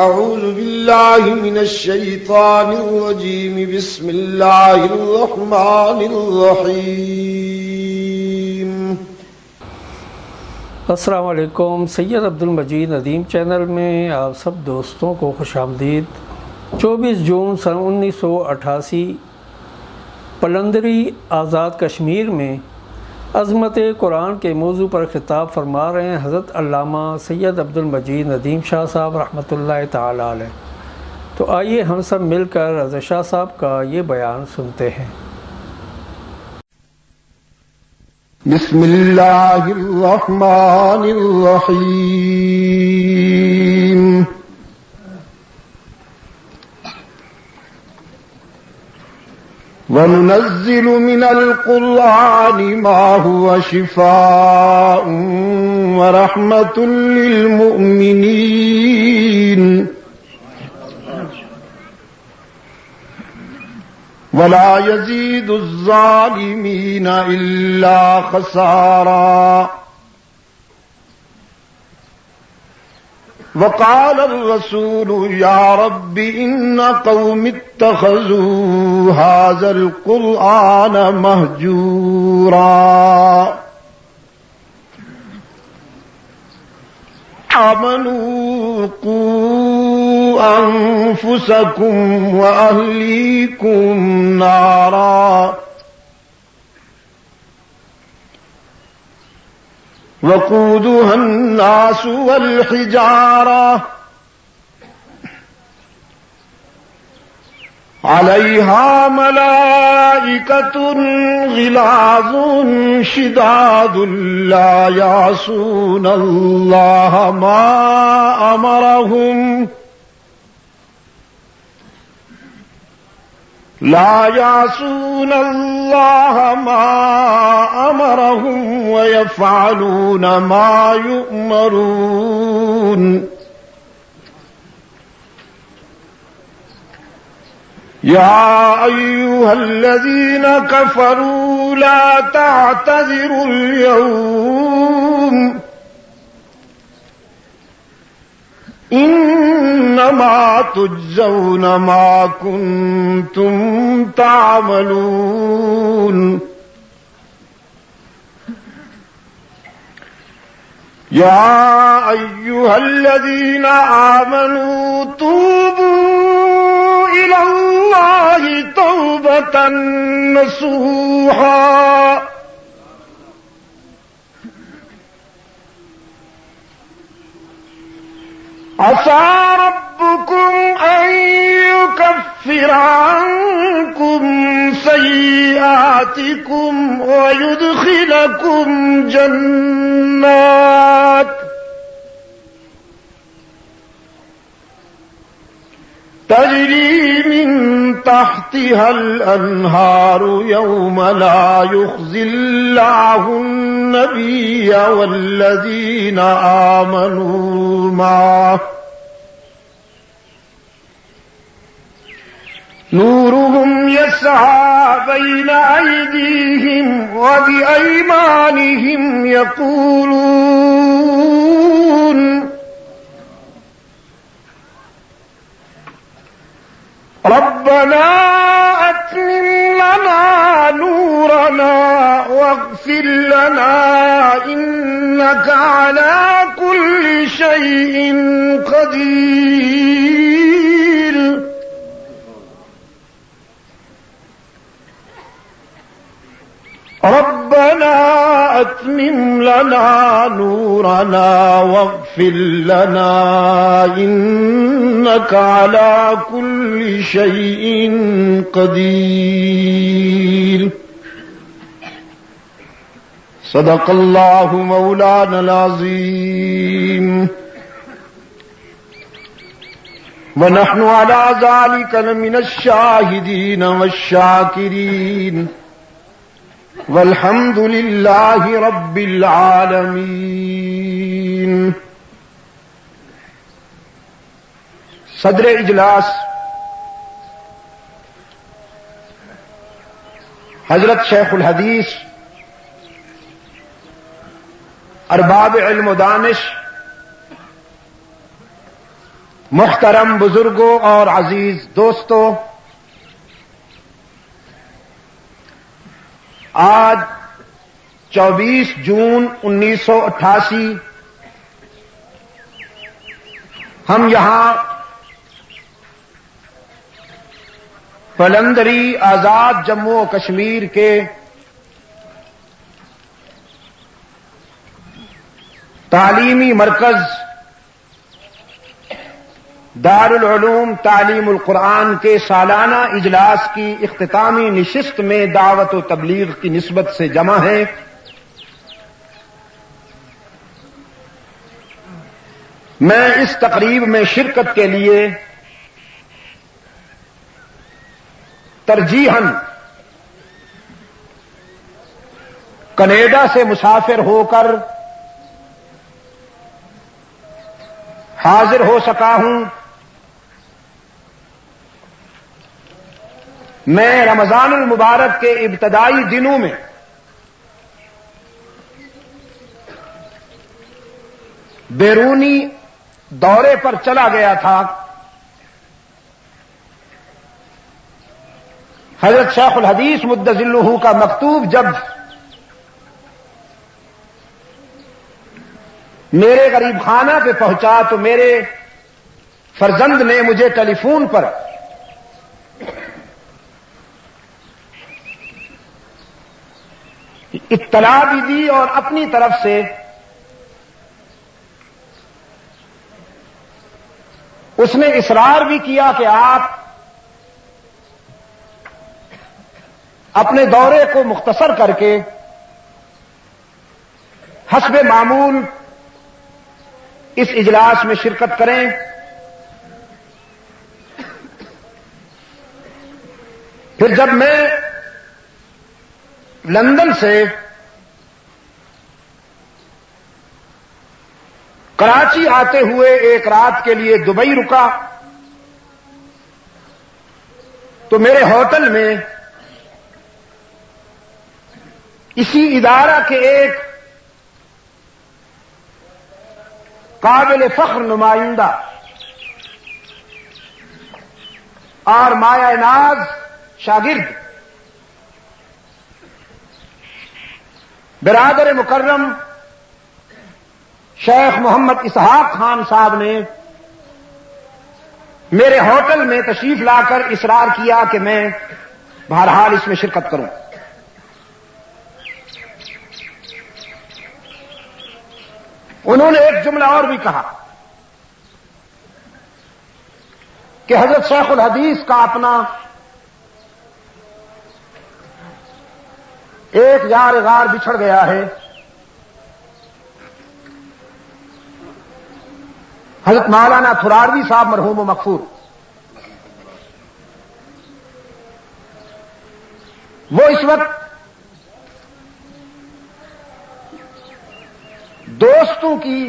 أعوذ بالله من الشيطان الرجيم بسم الله الرحمن الرحيم السلام علیکم. سید عبد المجید ندیم چینل میں آپ سب دوستوں کو خوش آمدید. 24 جون سن 1988 پلندری آزاد کشمیر میں عظمت قرآن کے موضوع پر خطاب فرما رہے ہیں حضرت علامہ سید عبد المجید ندیم شاہ صاحب رحمۃ اللہ تعالی علیہ. تو آئیے ہم سب مل کر حضرت شاہ صاحب کا یہ بیان سنتے ہیں. بسم اللہ الرحمن الرحیم. وَنُنَزِّلُ مِنَ الْقُرْآنِ مَا هُوَ شِفَاءٌ وَرَحْمَةٌ لِّلْمُؤْمِنِينَ وَلَا يَزِيدُ الظَّالِمِينَ إِلَّا خَسَارًا. وقال الرسول يا رب إن قوم اتخذوا هذا القرآن مهجورا. آمنوا قوا أنفسكم وأهليكم نارا وقودها الناس والحجارة عليها ملائكة غلاظ شداد لا يعصون الله ما أمرهم ويفعلون ما يؤمرون. يا أيها الذين كفروا لا تعتذروا اليوم إنما تجزون ما كنتم تعملون. يا أيها الذين آمنوا توبوا إلى الله توبة نصوحا عسى ربكم أن يكفر عنكم سيئاتكم ويدخلكم جنات تجري من تحتها الأنهار يوم لا يخزي الله النبي والذين آمنوا معه نورهم يسعى بين أيديهم وبأيمانهم يقولون ربنا أتمم لنا نورنا واغفر لنا إنك على كل شيء قدير. ربنا أتمم لنا نورنا واغفر لنا إنك على كل شيء قدير. صدق الله مولانا العظيم ونحن على ذلك لمن الشاهدين والشاكرين والحمد لله رب العالمين. صدر اجلاس حضرت شیخ الحدیث ارباب علم و دانش محترم بزرگوں اور عزیز دوستوں، آج 24 جون 1988 ہم یہاں پلندری آزاد جموں و کشمیر کے تعلیمی مرکز دارالعلوم تعلیم القرآن کے سالانہ اجلاس کی اختتامی نشست میں دعوت و تبلیغ کی نسبت سے جمع ہیں۔ میں اس تقریب میں شرکت کے لیے ترجیحاً کینیڈا سے مسافر ہو کر حاضر ہو سکا ہوں۔ میں رمضان المبارک کے ابتدائی دنوں میں بیرونی دورے پر چلا گیا تھا۔ حضرت شیخ الحدیث مدظلہ کا مکتوب جب میرے غریب خانہ پہ پہنچا تو میرے فرزند نے مجھے ٹیلی فون پر اطلاع بھی دی اور اپنی طرف سے اس نے اصرار بھی کیا کہ آپ اپنے دورے کو مختصر کر کے حسب معمول اس اجلاس میں شرکت کریں۔ پھر جب میں لندن سے کراچی آتے ہوئے ایک رات کے لیے دبئی رکا تو میرے ہوٹل میں اسی ادارہ کے ایک قابل فخر نمائندہ اور مایہ ناز شاگرد برادر مکرم شیخ محمد اسحاق خان صاحب نے میرے ہوٹل میں تشریف لا کر اصرار کیا کہ میں بہرحال اس میں شرکت کروں۔ انہوں نے ایک جملہ اور بھی کہا کہ حضرت شیخ الحدیث کا اپنا ایک یار غار بچھڑ گیا ہے۔ حضرت مولانا تھراروی صاحب مرحوم و مغفور، وہ اس وقت دوستوں کی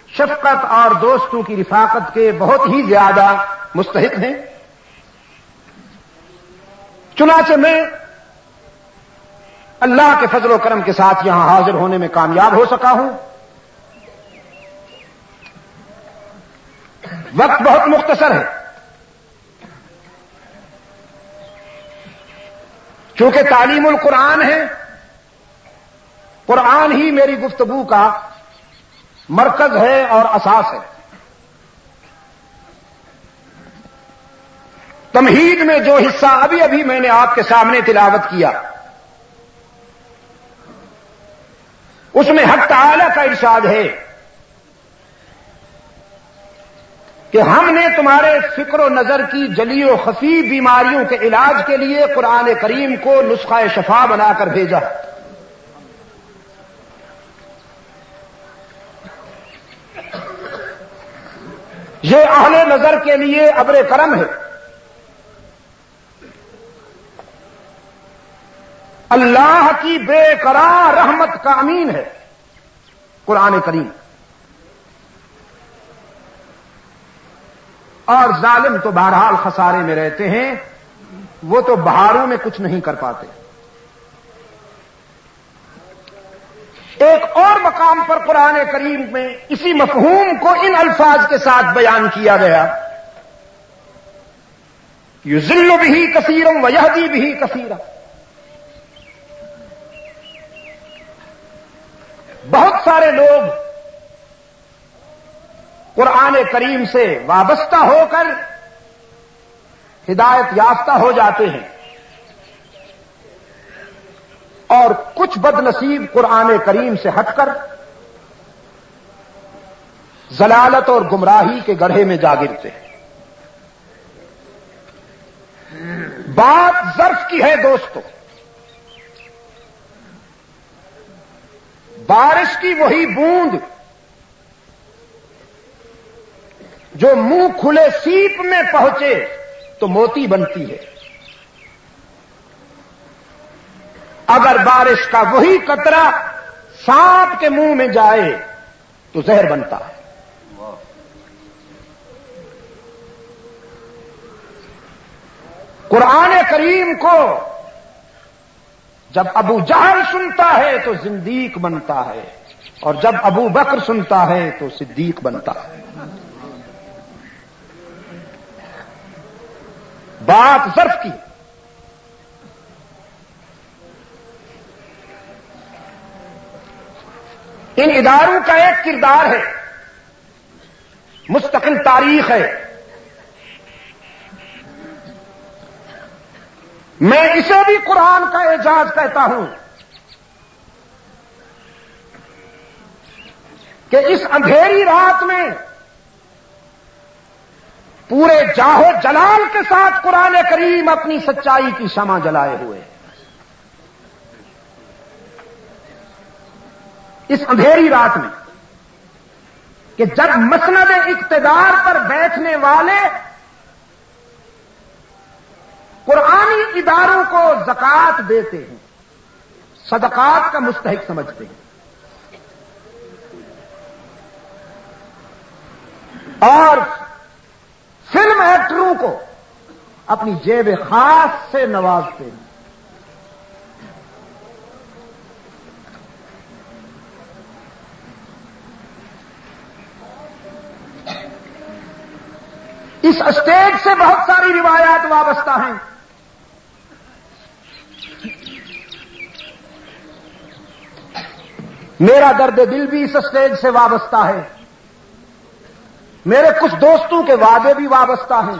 شفقت اور دوستوں کی رفاقت کے بہت ہی زیادہ مستحق ہیں۔ چنانچہ میں اللہ کے فضل و کرم کے ساتھ یہاں حاضر ہونے میں کامیاب ہو سکا ہوں۔ وقت بہت مختصر ہے، چونکہ تعلیم القرآن ہے، قرآن ہی میری گفتگو کا مرکز ہے اور اساس ہے۔ تمہید میں جو حصہ ابھی ابھی میں نے آپ کے سامنے تلاوت کیا، اس میں حق تعالی کا ارشاد ہے کہ ہم نے تمہارے فکر و نظر کی جلی و خفی بیماریوں کے علاج کے لیے قرآن کریم کو نسخہ شفا بنا کر بھیجا۔ یہ اہل نظر کے لیے ابر کرم ہے۔ اللہ کی بے قرار رحمت کا امین ہے قرآن کریم، اور ظالم تو بہرحال خسارے میں رہتے ہیں، وہ تو بہاروں میں کچھ نہیں کر پاتے۔ ایک اور مقام پر قرآن کریم میں اسی مفہوم کو ان الفاظ کے ساتھ بیان کیا گیا، یضل بہ کثیرا ویہدی بہ کثیرا۔ بہت سارے لوگ قرآن کریم سے وابستہ ہو کر ہدایت یافتہ ہو جاتے ہیں، اور کچھ بد نصیب قرآن کریم سے ہٹ کر ضلالت اور گمراہی کے گڑھے میں جا گرتے ہیں۔ بات ظرف کی ہے دوستو، بارش کی وہی بوند جو منہ کھلے سیپ میں پہنچے تو موتی بنتی ہے، اگر بارش کا وہی قطرہ سانپ کے منہ میں جائے تو زہر بنتا ہے۔ قرآن کریم کو جب ابو جہل سنتا ہے تو زندیق بنتا ہے، اور جب ابو بکر سنتا ہے تو صدیق بنتا ہے۔ بات ظرف کی، ان اداروں کا ایک کردار ہے، مستقل تاریخ ہے۔ میں اسے بھی قرآن کا اعجاز کہتا ہوں کہ اس اندھیری رات میں پورے جاہو جلال کے ساتھ قرآن کریم اپنی سچائی کی شمع جلائے ہوئے، اس اندھیری رات میں کہ جب مسند اقتدار پر بیٹھنے والے قرآنی اداروں کو زکوٰۃ دیتے ہیں، صدقات کا مستحق سمجھتے ہیں، اور فلم ایکٹروں کو اپنی جیب خاص سے نوازتے ہیں، اس اسٹیج سے بہت ساری روایات وابستہ ہیں۔ میرا درد دل بھی اس اسٹیج سے وابستہ ہے، میرے کچھ دوستوں کے وعدے بھی وابستہ ہیں۔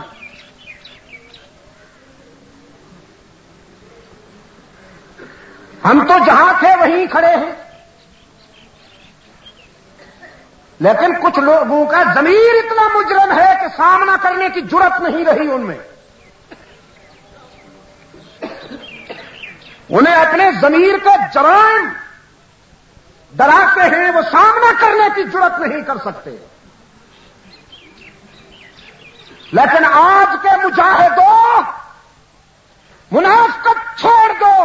ہم تو جہاں تھے وہیں کھڑے ہیں، لیکن کچھ لوگوں کا ضمیر اتنا مجرم ہے کہ سامنا کرنے کی جرت نہیں رہی ان میں، انہیں اپنے ضمیر کے جرائم ڈراتے ہیں، وہ سامنا کرنے کی جرت نہیں کر سکتے۔ لیکن آج کے مجاہدوں، منافقت چھوڑ دو،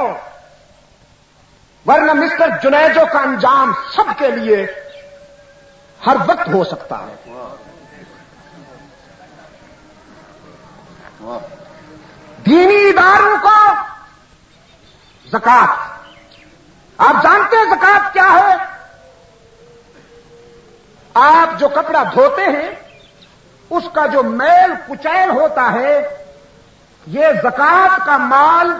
ورنہ مسٹر جنیجو کا انجام سب کے لیے ہر وقت ہو سکتا ہے۔ دینی اداروں کو زکوٰۃ، آپ جانتے ہیں زکوٰۃ کیا ہے؟ آپ جو کپڑا دھوتے ہیں اس کا جو میل کچیل ہوتا ہے، یہ زکوٰۃ کا مال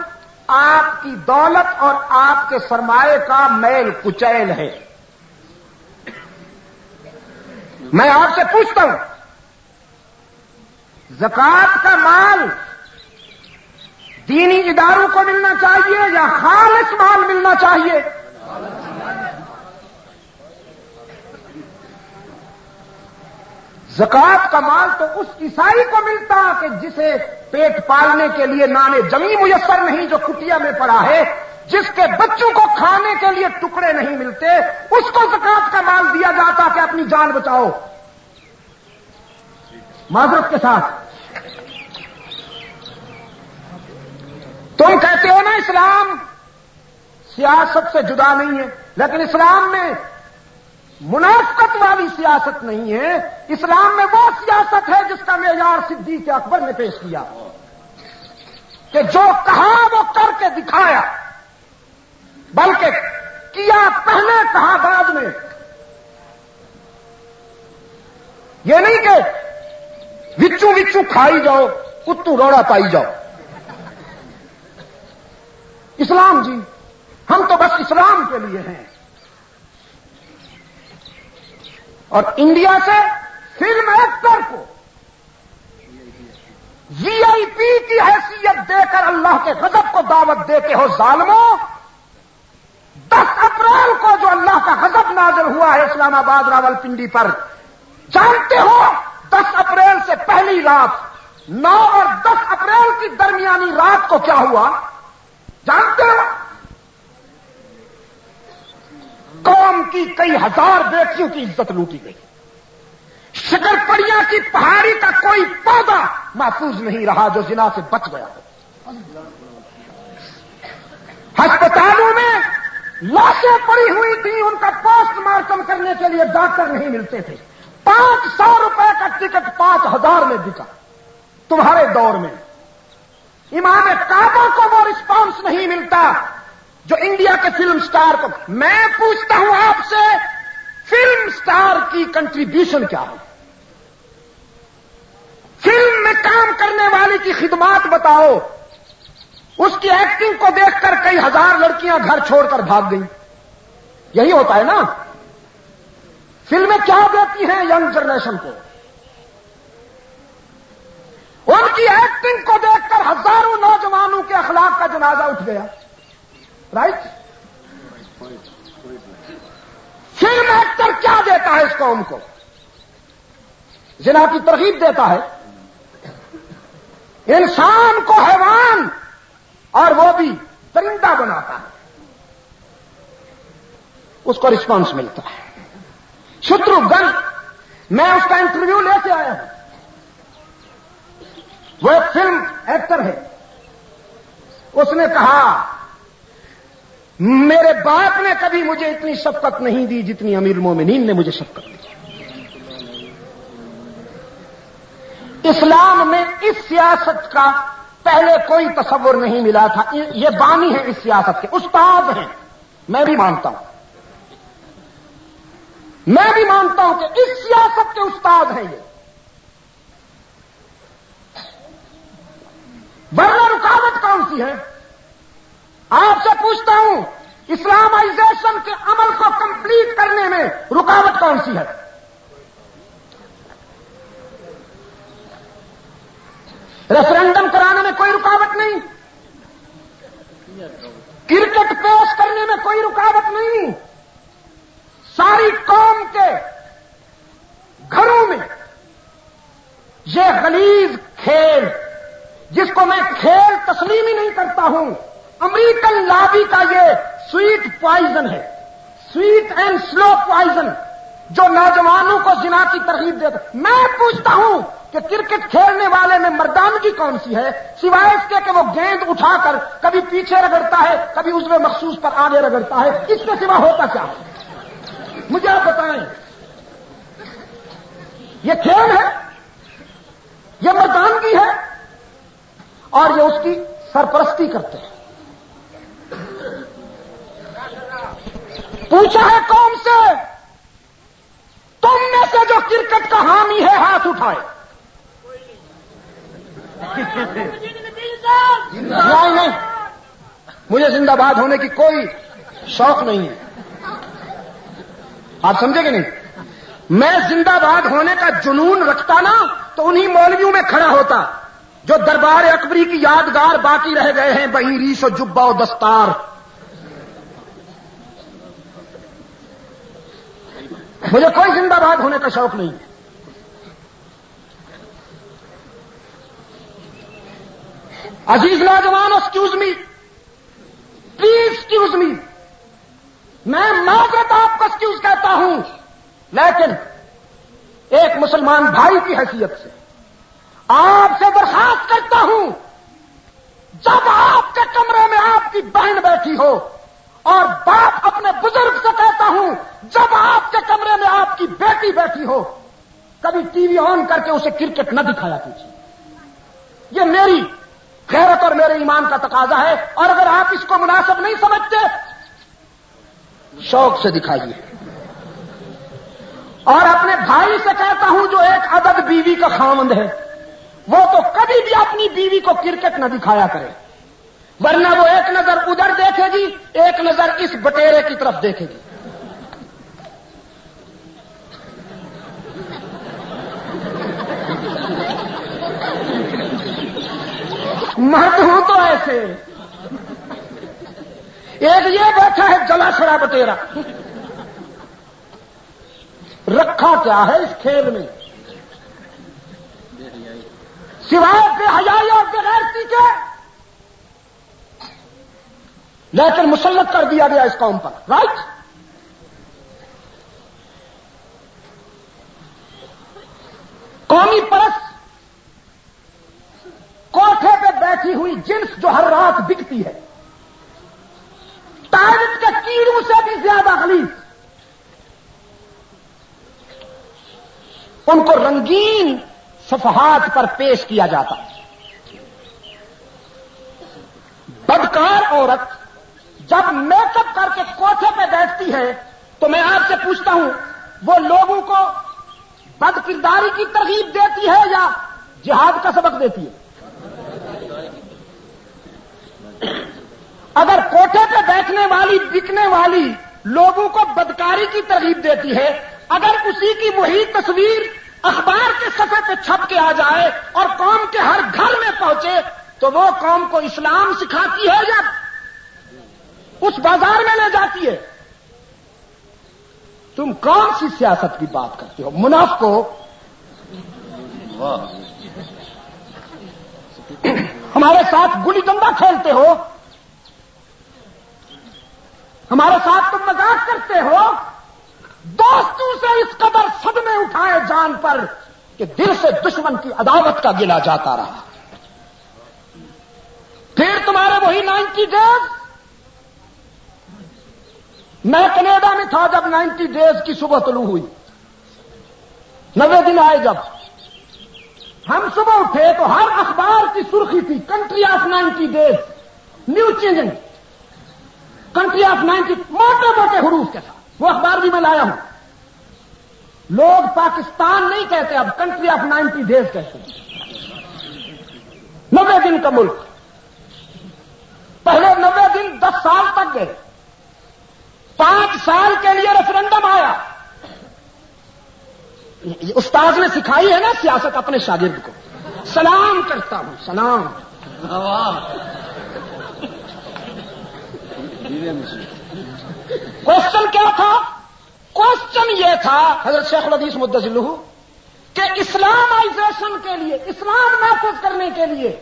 آپ کی دولت اور آپ کے سرمایے کا میل کچیل ہے۔ میں آپ سے پوچھتا ہوں، زکوٰۃ کا مال دینی اداروں کو ملنا چاہیے یا خالص مال ملنا چاہیے؟ زکوٰۃ کا مال تو اس عیسائی کو ملتا کہ جسے پیٹ پالنے کے لیے نان جمی میسر نہیں، جو کٹیا میں پڑا ہے، جس کے بچوں کو کھانے کے لیے ٹکڑے نہیں ملتے، اس کو زکوٰۃ کا مال دیا جاتا کہ اپنی جان بچاؤ۔ معذرت کے ساتھ، تم کہتے ہو نا اسلام سیاست سے جدا نہیں ہے، لیکن اسلام میں منافقت والی سیاست نہیں ہے، اسلام میں وہ سیاست ہے جس کا معیار صدیق اکبر نے پیش کیا کہ جو کہا وہ کر کے دکھایا، بلکہ کیا پہلے کہا بعد میں. یہ نہیں کہ وچوں وچوں کھائی جاؤ اتو روڑا پائی جاؤ. اسلام جی ہم تو بس اسلام کے لیے ہیں. اور انڈیا سے فلم ایکٹر کو وی آئی پی کی حیثیت دے کر اللہ کے غضب کو دعوت دیتے ہو ظالموں. 10 اپریل کو جو اللہ کا غضب نازل ہوا ہے اسلام آباد راولپنڈی پر، جانتے ہو 10 اپریل سے پہلی رات 9 اور 10 اپریل کی درمیانی رات کو کیا ہوا جانتے ہو؟ قوم کی کئی ہزار بیٹیوں کی عزت لوٹی گئی. شکرپڑیاں کی پہاڑی کا کوئی پودا محفوظ نہیں رہا جو زنا سے بچ گیا ہو. ہسپتالوں میں لاشیں پڑی ہوئی تھیں، ان کا پوسٹ مارٹم کرنے کے لیے ڈاکٹر نہیں ملتے تھے. 500 روپے کا ٹکٹ 5000 میں بکا تمہارے دور میں. امام کعبہ کو وہ رسپانس نہیں ملتا جو انڈیا کے فلم سٹار کو. میں پوچھتا ہوں آپ سے، فلم سٹار کی کنٹریبیوشن کیا ہے؟ فلم میں کام کرنے والی کی خدمات بتاؤ. اس کی ایکٹنگ کو دیکھ کر کئی ہزار لڑکیاں گھر چھوڑ کر بھاگ گئیں. یہی ہوتا ہے نا. فلمیں کیا دیتی ہیں ینگ جنریشن کو؟ ان کی ایکٹنگ کو دیکھ کر ہزاروں نوجوانوں کے اخلاق کا جنازہ اٹھ گیا. رائٹ؟ فلم ایکٹر کیا دیتا ہے اس قوم کو؟ زنا کی ترغیب دیتا ہے. انسان کو حیوان اور وہ بھی پرندہ بناتا ہے. اس کو رسپانس ملتا ہے. شترو گن، میں اس کا انٹرویو لے کے آیا ہوں. وہ ایک فلم ایکٹر ہے. اس نے کہا میرے باپ نے کبھی مجھے اتنی شفقت نہیں دی جتنی امیر المومنین نے مجھے شفقت دی. اسلام میں اس سیاست کا پہلے کوئی تصور نہیں ملا تھا. یہ بانی ہے اس سیاست کے، استاد ہیں. میں بھی مانتا ہوں کہ اس سیاست کے استاد ہیں یہ. ورنہ رکاوٹ کون سی ہے؟ آپ سے پوچھتا ہوں، اسلامائزیشن کے عمل کو کمپلیٹ کرنے میں رکاوٹ کون سی ہے؟ ریفرنڈم کرانے میں کوئی رکاوٹ نہیں. کرکٹ پیش کرنے میں کوئی رکاوٹ نہیں. ساری قوم کے گھروں میں یہ غلیظ کھیل جس کو میں کھیل تسلیم ہی نہیں کرتا ہوں، امریکن لابی کا یہ سویٹ پوائزن ہے، سویٹ اینڈ سلو پوائزن جو نوجوانوں کو زنا کی ترغیب دیتا. میں پوچھتا ہوں کہ کرکٹ کھیلنے والے میں مردانگی کون سی ہے سوائے اس کے کہ وہ گیند اٹھا کر کبھی پیچھے رگڑتا ہے کبھی عضو مخصوص پر آگے رگڑتا ہے. اس کے سوا ہوتا کیا ہے؟ مجھے آپ بتائیں. یہ کھیل ہے، یہ مردانگی ہے، اور یہ اس کی سرپرستی کرتے ہیں. پوچھا ہے قوم سے، تم میں سے جو کرکٹ کا حامی ہے ہاتھ اٹھائے. نہیں، مجھے زندہ باد ہونے کی کوئی شوق نہیں ہے. آپ سمجھے کہ نہیں؟ میں زندہ باد ہونے کا جنون رکھتا نا تو انہی مولویوں میں کھڑا ہوتا جو دربار اکبری کی یادگار باقی رہ گئے ہیں، بہی ریش و جبہ و دستار. مجھے کوئی زندہ باد ہونے کا شوق نہیں ہے. عزیز نوجوان، excuse me, please excuse me. میں معذرت آپ کو ایکسکیوز کہتا ہوں، لیکن ایک مسلمان بھائی کی حیثیت سے آپ سے درخواست کرتا ہوں، جب آپ کے کمرے میں آپ کی بہن بیٹھی ہو، اور باپ اپنے بزرگ سے کہتا ہوں جب آپ کے کمرے میں آپ کی بیٹی بیٹھی ہو، کبھی ٹی وی آن کر کے اسے کرکٹ نہ دکھایا کیجیے. یہ میری غیرت اور میرے ایمان کا تقاضا ہے. اور اگر آپ اس کو مناسب نہیں سمجھتے شوق سے دکھائیے. اور اپنے بھائی سے کہتا ہوں جو ایک عدد بیوی کا خاوند ہے, وہ تو کبھی بھی اپنی بیوی کو کرکٹ نہ دکھایا کرے, ورنہ وہ ایک نظر ادھر دیکھے گی, ایک نظر اس بٹیرے کی طرف دیکھے گی. مرد ہوں تو ایسے. ایک یہ بیٹھا ہے جلا سڑا بٹیرا, رکھا کیا ہے اس کھیل میں سوائے بے حیائی اور بے غیرتی کے, لیکن مسلط کر دیا گیا اس قوم پر. رائٹ, قومی پرست کوٹھے پہ بیٹھی ہوئی جنس جو ہر رات بکتی ہے, ٹائلٹ کے کیڑوں سے بھی زیادہ غلیظ, ان کو رنگین صفحات پر پیش کیا جاتا ہے. بدکار عورت جب میک اپ کر کے کوٹھے پہ بیٹھتی ہے تو میں آپ سے پوچھتا ہوں, وہ لوگوں کو بد کرداری کی ترغیب دیتی ہے یا جہاد کا سبق دیتی ہے؟ اگر کوٹھے پہ بیٹھنے والی بکنے والی لوگوں کو بدکاری کی ترغیب دیتی ہے, اگر اسی کی وہی تصویر اخبار کے صفحے پہ چھپ کے آ جائے اور قوم کے ہر گھر میں پہنچے تو وہ قوم کو اسلام سکھاتی ہے یا اس بازار میں لے جاتی ہے؟ تم کون سی سیاست کی بات کرتے ہو منافقو؟ ہمارے ساتھ گلی ڈنڈا کھیلتے ہو, ہمارے ساتھ تم مذاق کرتے ہو, دوستوں سے اس قدر صدمے اٹھائے جان پر کہ دل سے دشمن کی عداوت کا گلا جاتا رہا. پھر تمہارے وہی 90 ڈیز. میں کینیڈا میں تھا جب 90 ڈیز کی صبح طلوع ہوئی, 90 دن آئے. جب ہم صبح اٹھے تو ہر اخبار کی سرخی تھی country of 90 days, new changing country of 90, موٹے موٹے حروف کے ساتھ. وہ اخبار بھی میں لایا ہوں. لوگ پاکستان نہیں کہتے, اب کنٹری آف 90 ڈیز کہتے ہیں. 90 دن کا ملک. پہلے 90 دن 10 سال تک گئے, 5 سال کے لیے ریفرنڈم آیا. استاد نے سکھائی ہے نا سیاست اپنے شاگرد کو. سلام کرتا ہوں, سلام. کوشچن کیا تھا؟ کوشچن یہ تھا حضرت شیخ الحدیث مدثلہ کہ اسلامائزیشن کے لیے, اسلام نافذ کرنے کے لیے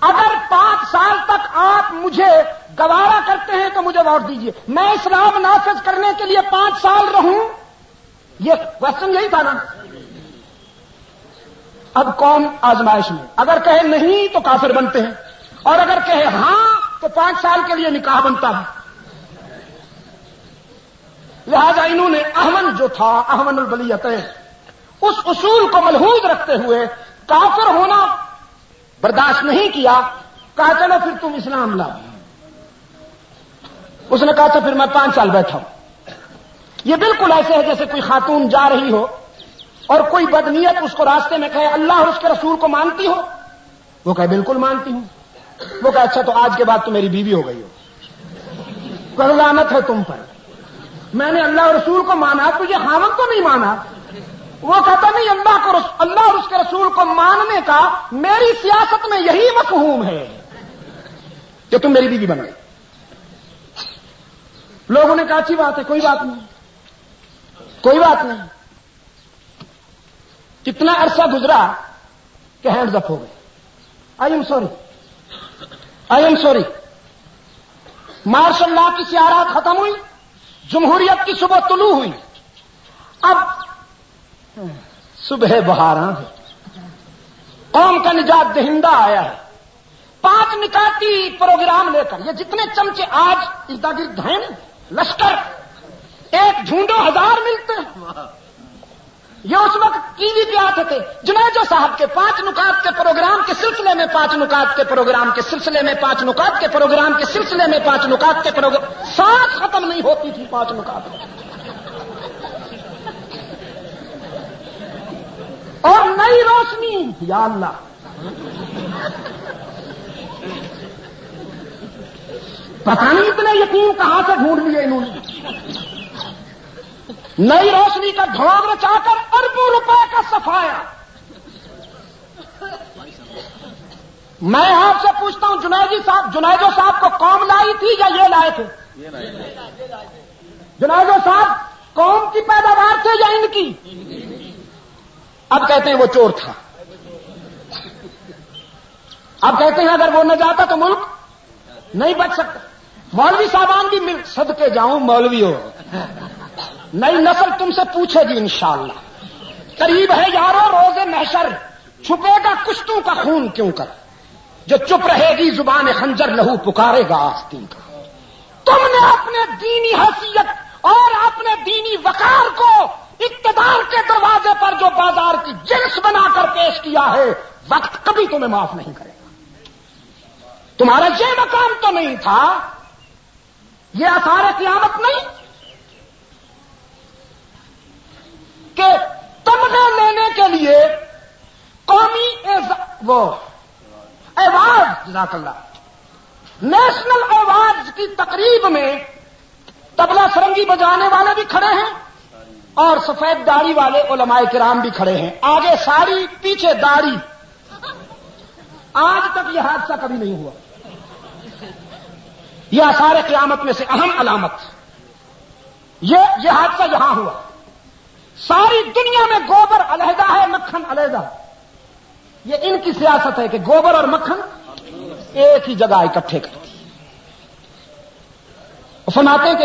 اگر 5 سال تک آپ مجھے گوارا کرتے ہیں تو مجھے ووٹ دیجیے, میں اسلام نافذ کرنے کے لیے 5 سال رہوں. یہ کوشچن یہی تھا نا. اب قوم آزمائش میں, اگر کہے نہیں تو کافر بنتے ہیں, اور اگر کہے ہاں تو 5 سال کے لیے نکاح بنتا ہے. لہذا انہوں نے احمن جو تھا, احمن البلیتین, اس اصول کو ملحوظ رکھتے ہوئے کافر ہونا برداشت نہیں کیا. کہا چلو پھر تم اسلام لاؤ. اس نے کہا تو پھر میں 5 سال بیٹھا ہوں. یہ بالکل ایسے ہے جیسے کوئی خاتون جا رہی ہو اور کوئی بدنیت اس کو راستے میں کہے اللہ اور اس کے رسول کو مانتی ہو؟ وہ کہے بالکل مانتی ہوں. وہ کہے اچھا تو آج کے بعد تو میری بیوی ہو گئی ہو. لعنت ہے تم پر, میں نے اللہ اور رسول کو مانا, تجھے خاوند کو نہیں مانا. وہ کہتا نہیں, اللہ اور اس کے رسول کو ماننے کا میری سیاست میں یہی مفہوم ہے کہ تم میری بیوی بن گئی. لوگوں نے کہا اچھی بات ہے, کوئی بات نہیں, کوئی بات نہیں. کتنا عرصہ گزرا کہ ہینڈز اپ ہو گئے. I am sorry, I am sorry. Martial law کی سیارات ختم ہوئی, جمہوریت کی صبح طلوع ہوئی. اب صبح بہاراں ہے, قوم کا نجات دہندہ آیا ہے 5 نکاتی پروگرام لے کر. یہ جتنے چمچے آج اردا گرد ہیں لشکر, ایک ڈھونڈو 1000 ملتے ہیں. یہ اس وقت ٹی وی پہ آتے تھے، جنیجو صاحب کے 5 نکات کے پروگرام کے سلسلے میں 5 نکات کے پروگرام کے سلسلے میں 5 نکات کے پروگرام کے سلسلے میں 5 نکات کے پروگرام، ساتھ ختم نہیں ہوتی تھی 5 نکات، اور نئی روشنی، یا اللہ پتہ نہیں اتنے یقین کہاں سے ڈھونڈ لیے انہوں نے، نئی روشنی کا ڈھونگ رچا کر اربوں روپے کا صفایا۔ میں آپ سے پوچھتا ہوں جنیدو صاحب کو قوم لائی تھی یا یہ لائے تھے؟ جنیدو صاحب قوم کی پیداوار تھے یا ان کی؟ اب کہتے ہیں وہ چور تھا، اب کہتے ہیں اگر وہ نہ جاتا تو ملک نہیں بچ سکتا۔ مولوی صاحبان بھی مل صدقے جاؤں مولوی ہو، نئی نسل تم سے پوچھے گی انشاءاللہ۔ قریب ہے یارو روز محشر، چھپے گا کشتوں کا خون کیوں کر، جو چپ رہے گی زبان خنجر لہو پکارے گا آستین کا۔ تم نے اپنے دینی حیثیت اور اپنے دینی وقار کو اقتدار کے دروازے پر جو بازار کی جنس بنا کر پیش کیا ہے، وقت کبھی تمہیں معاف نہیں کرے گا۔ تمہارا یہ مقام تو نہیں تھا، یہ آثار قیامت نہیں کہ تمغے لینے کے لیے قومی ایوارڈ، جزاک اللہ، نیشنل ایوارڈز کی تقریب میں طبلہ سرنگی بجانے والے بھی کھڑے ہیں اور سفید داڑھی والے علماء کرام بھی کھڑے ہیں، آگے ساڑی پیچھے داڑھی۔ آج تک یہ حادثہ کبھی نہیں ہوا۔ یہ آثار قیامت میں سے اہم علامت، یہ حادثہ یہاں ہوا۔ ساری دنیا میں گوبر علیحدہ ہے، مکھن علیحدہ۔ یہ ان کی سیاست ہے کہ گوبر اور مکھن ایک ہی جگہ اکٹھے کرتی۔ فرماتے ہیں کہ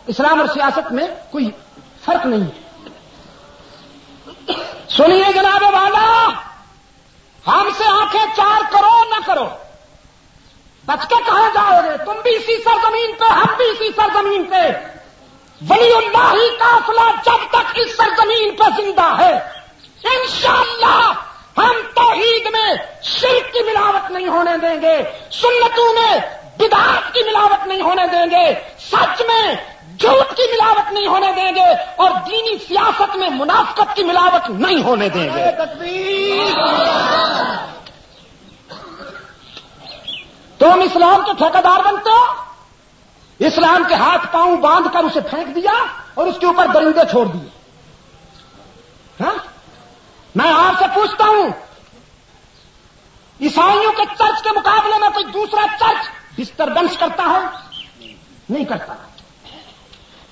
اسلام اور سیاست میں کوئی فرق نہیں ہے۔ سنیے جناب والا، ہم سے آنکھیں چار کرو نہ کرو، بچ کے کہاں جاؤ گے؟ تم بھی اسی سرزمین پہ، ہم بھی اسی سرزمین پہ۔ ولی اللہ ہی قافلہ جب تک اس سرزمین پہ زندہ ہے، انشاءاللہ ہم توحید میں شرک کی ملاوٹ نہیں ہونے دیں گے، سنتوں میں بدعات کی ملاوٹ نہیں ہونے دیں گے، سچ میں جھوٹ کی ملاوٹ نہیں ہونے دیں گے، اور دینی سیاست میں منافقت کی ملاوٹ نہیں ہونے دیں گے۔ تم اسلام کے ٹھیکیدار بنتے ہو، اسلام کے ہاتھ پاؤں باندھ کر اسے پھینک دیا اور اس کے اوپر درندے چھوڑ دیے۔ ہاں؟ میں آپ سے پوچھتا ہوں، عیسائیوں کے چرچ کے مقابلے میں کوئی دوسرا چرچ ڈسٹربنس کرتا ہے؟ نہیں کرتا۔